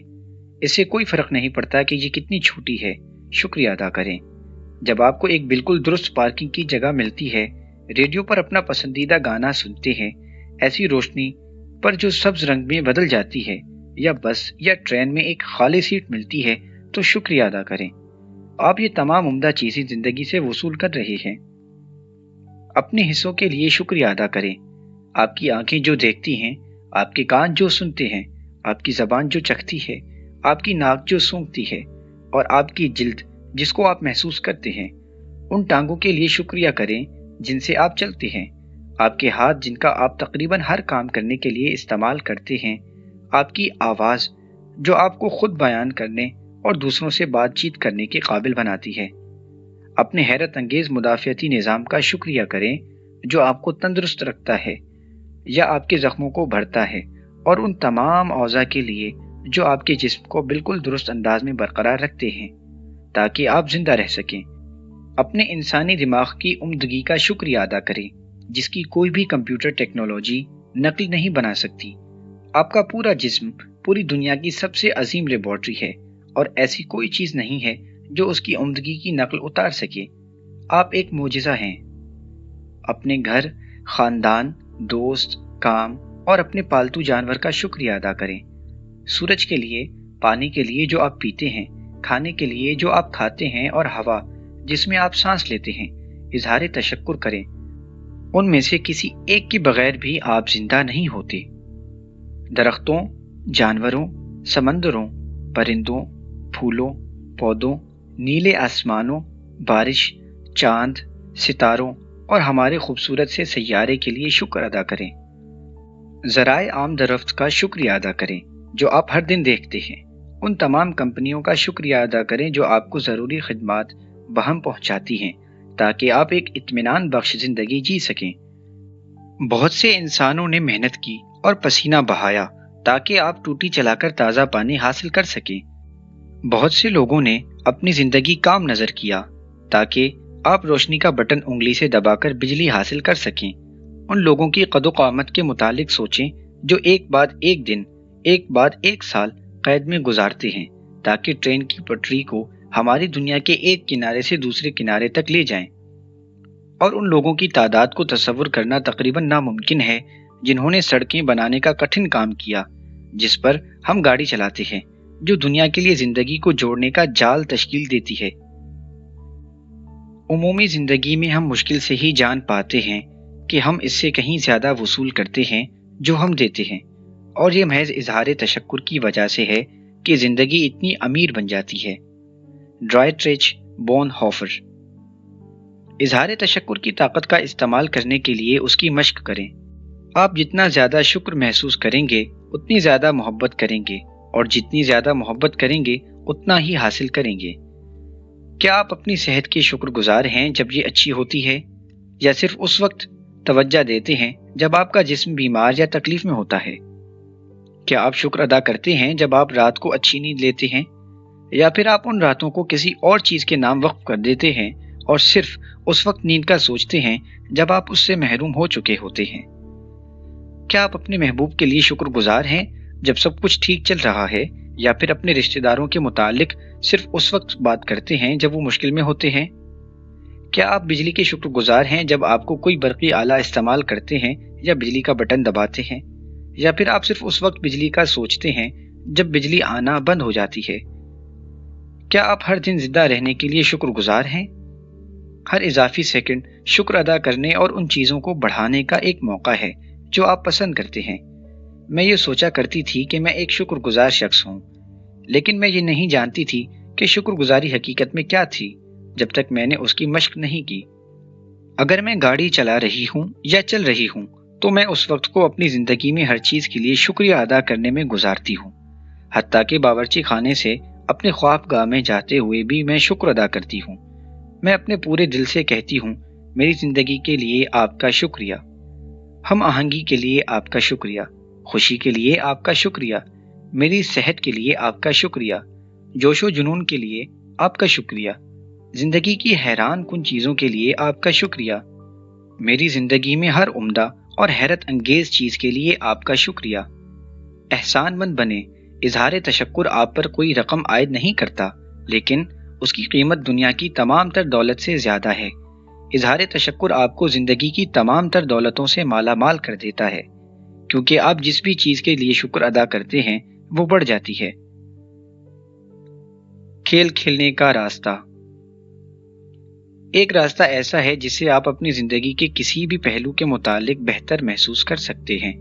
اس سے کوئی فرق نہیں پڑتا کہ یہ کتنی چھوٹی ہے، شکریہ ادا کریں۔ جب آپ کو ایک بالکل درست پارکنگ کی جگہ ملتی ہے، ریڈیو پر اپنا پسندیدہ گانا سنتے ہیں، ایسی روشنی پر جو سبز رنگ میں بدل جاتی ہے، یا بس یا ٹرین میں ایک خالی سیٹ ملتی ہے تو شکریہ ادا کریں۔ آپ یہ تمام عمدہ چیزیں زندگی سے وصول کر رہے ہیں۔ اپنے حصوں کے لیے شکریہ ادا کریں۔ آپ کی آنکھیں جو دیکھتی ہیں، آپ کے کان جو سنتے ہیں، آپ کی زبان جو چکھتی ہے، آپ کی ناک جو سونگھتی ہے، اور آپ کی جلد جس کو آپ محسوس کرتے ہیں، ان ٹانگوں کے لیے شکریہ کریں جن سے آپ چلتے ہیں، آپ کے ہاتھ جن کا آپ تقریباً ہر کام کرنے کے لیے استعمال کرتے ہیں، آپ کی آواز جو آپ کو خود بیان کرنے اور دوسروں سے بات چیت کرنے کے قابل بناتی ہے۔ اپنے حیرت انگیز مدافعتی نظام کا شکریہ کریں جو آپ کو تندرست رکھتا ہے یا آپ کے زخموں کو بھرتا ہے، اور ان تمام اعضاء کے لیے جو آپ کے جسم کو بالکل درست انداز میں برقرار رکھتے ہیں تاکہ آپ زندہ رہ سکیں۔ اپنے انسانی دماغ کی عمدگی کا شکریہ ادا کریں جس کی کوئی بھی کمپیوٹر ٹیکنالوجی نقل نہیں بنا سکتی۔ آپ کا پورا جسم پوری دنیا کی سب سے عظیم لیبارٹری ہے اور ایسی کوئی چیز نہیں ہے جو اس کی عمدگی کی نقل اتار سکے۔ آپ ایک معجزہ ہیں۔ اپنے گھر، خاندان، دوست، کام اور اپنے پالتو جانور کا شکریہ ادا کریں۔ سورج کے لیے، پانی کے لیے جو آپ پیتے ہیں، کھانے کے لیے جو آپ کھاتے ہیں، اور ہوا جس میں آپ سانس لیتے ہیں۔ اظہار تشکر کریں۔ ان میں سے کسی ایک کے بغیر بھی آپ زندہ نہیں ہوتے۔ درختوں، جانوروں، سمندروں، پرندوں، پھولوں، پودوں، نیلے آسمانوں، بارش، چاند، ستاروں اور ہمارے خوبصورت سے سیارے کے لیے شکر ادا کریں۔ ذرائع آمد کا شکریہ ادا کریں جو آپ ہر دن دیکھتے ہیں۔ ان تمام کمپنیوں کا شکریہ ادا کریں جو آپ کو ضروری خدمات بہم پہنچاتی ہیں تاکہ آپ ایک اطمینان بخش زندگی جی سکیں۔ بہت سے انسانوں نے محنت کی اور پسینہ بہایا تاکہ آپ ٹوٹی چلا کر تازہ پانی حاصل کر سکیں۔ بہت سے لوگوں نے اپنی زندگی کام نظر کیا تاکہ آپ روشنی کا بٹن انگلی سے دبا کر بجلی حاصل کر سکیں۔ ان لوگوں کی قد و قامت کے متعلق سوچیں جو ایک بعد ایک دن، ایک بعد ایک سال قید میں گزارتے ہیں تاکہ ٹرین کی پٹری کو ہماری دنیا کے ایک کنارے سے دوسرے کنارے تک لے جائیں۔ اور ان لوگوں کی تعداد کو تصور کرنا تقریباً ناممکن ہے جنہوں نے سڑکیں بنانے کا کٹھن کام کیا جس پر ہم گاڑی چلاتے ہیں، جو دنیا کے لیے زندگی کو جوڑنے کا جال تشکیل دیتی ہے۔ عمومی زندگی میں ہم مشکل سے ہی جان پاتے ہیں کہ ہم اس سے کہیں زیادہ وصول کرتے ہیں جو ہم دیتے ہیں، اور یہ محض اظہار تشکر کی وجہ سے ہے کہ زندگی اتنی امیر بن جاتی ہے۔ ڈرائٹریچ بون ہوفر۔ اظہار تشکر کی طاقت کا استعمال کرنے کے لیے اس کی مشق کریں۔ آپ جتنا زیادہ شکر محسوس کریں گے اتنی زیادہ محبت کریں گے، اور جتنی زیادہ محبت کریں گے اتنا ہی حاصل کریں گے۔ کیا آپ اپنی صحت کے شکر گزار ہیں جب یہ اچھی ہوتی ہے، یا صرف اس وقت توجہ دیتے ہیں جب آپ کا جسم بیمار یا تکلیف میں ہوتا ہے؟ کیا آپ شکر ادا کرتے ہیں جب آپ رات کو اچھی نیند لیتے ہیں، یا پھر آپ ان راتوں کو کسی اور چیز کے نام وقف کر دیتے ہیں اور صرف اس وقت نیند کا سوچتے ہیں جب آپ اس سے محروم ہو چکے ہوتے ہیں؟ کیا آپ اپنے محبوب کے لیے شکر گزار ہیں جب سب کچھ ٹھیک چل رہا ہے، یا پھر اپنے رشتہ داروں کے متعلق صرف اس وقت بات کرتے ہیں جب وہ مشکل میں ہوتے ہیں؟ کیا آپ بجلی کے شکر گزار ہیں جب آپ کو کوئی برقی آلہ استعمال کرتے ہیں یا بجلی کا بٹن دباتے ہیں، یا پھر آپ صرف اس وقت بجلی کا سوچتے ہیں جب بجلی آنا بند ہو جاتی ہے؟ کیا آپ ہر دن زندہ رہنے کے لیے شکر گزار ہیں؟ ہر اضافی سیکنڈ شکر ادا کرنے اور ان چیزوں کو بڑھانے کا ایک موقع ہے جو آپ پسند کرتے ہیں۔ میں یہ سوچا کرتی تھی کہ میں ایک شکر گزار شخص ہوں، لیکن میں یہ نہیں جانتی تھی کہ شکر گزاری حقیقت میں کیا تھی جب تک میں نے اس کی مشق نہیں کی۔ اگر میں گاڑی چلا رہی ہوں یا چل رہی ہوں تو میں اس وقت کو اپنی زندگی میں ہر چیز کے لیے شکریہ ادا کرنے میں گزارتی ہوں، حتیٰ کہ باورچی خانے سے اپنے خواب گاہ میں جاتے ہوئے بھی میں شکر ادا کرتی ہوں۔ میں اپنے پورے دل سے کہتی ہوں، میری زندگی کے لیے آپ کا شکریہ، ہم آہنگی کے لیے آپ کا شکریہ، خوشی کے لیے آپ کا شکریہ، میری صحت کے لیے آپ کا شکریہ، جوش و جنون کے لیے آپ کا شکریہ، زندگی کی حیران کن چیزوں کے لیے آپ کا شکریہ، میری زندگی میں ہر عمدہ اور حیرت انگیز چیز کے لیے آپ کا شکریہ۔ احسان مند بنیں۔ اظہار تشکر آپ پر کوئی رقم عائد نہیں کرتا، لیکن اس کی قیمت دنیا کی تمام تر دولت سے زیادہ ہے۔ اظہار تشکر آپ کو زندگی کی تمام تر دولتوں سے مالا مال کر دیتا ہے، کیونکہ آپ جس بھی چیز کے لیے شکر ادا کرتے ہیں وہ بڑھ جاتی ہے۔ کھیل کھیلنے کا راستہ۔ ایک راستہ ایسا ہے جس سے آپ اپنی زندگی کے کسی بھی پہلو کے متعلق بہتر محسوس کر سکتے ہیں،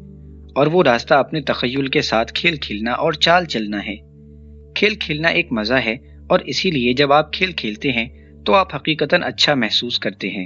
اور وہ راستہ اپنے تخیل کے ساتھ کھیل کھیلنا اور چال چلنا ہے۔ کھیل کھیلنا ایک مزہ ہے، اور اسی لیے جب آپ کھیل کھیلتے ہیں تو آپ حقیقتاً اچھا محسوس کرتے ہیں۔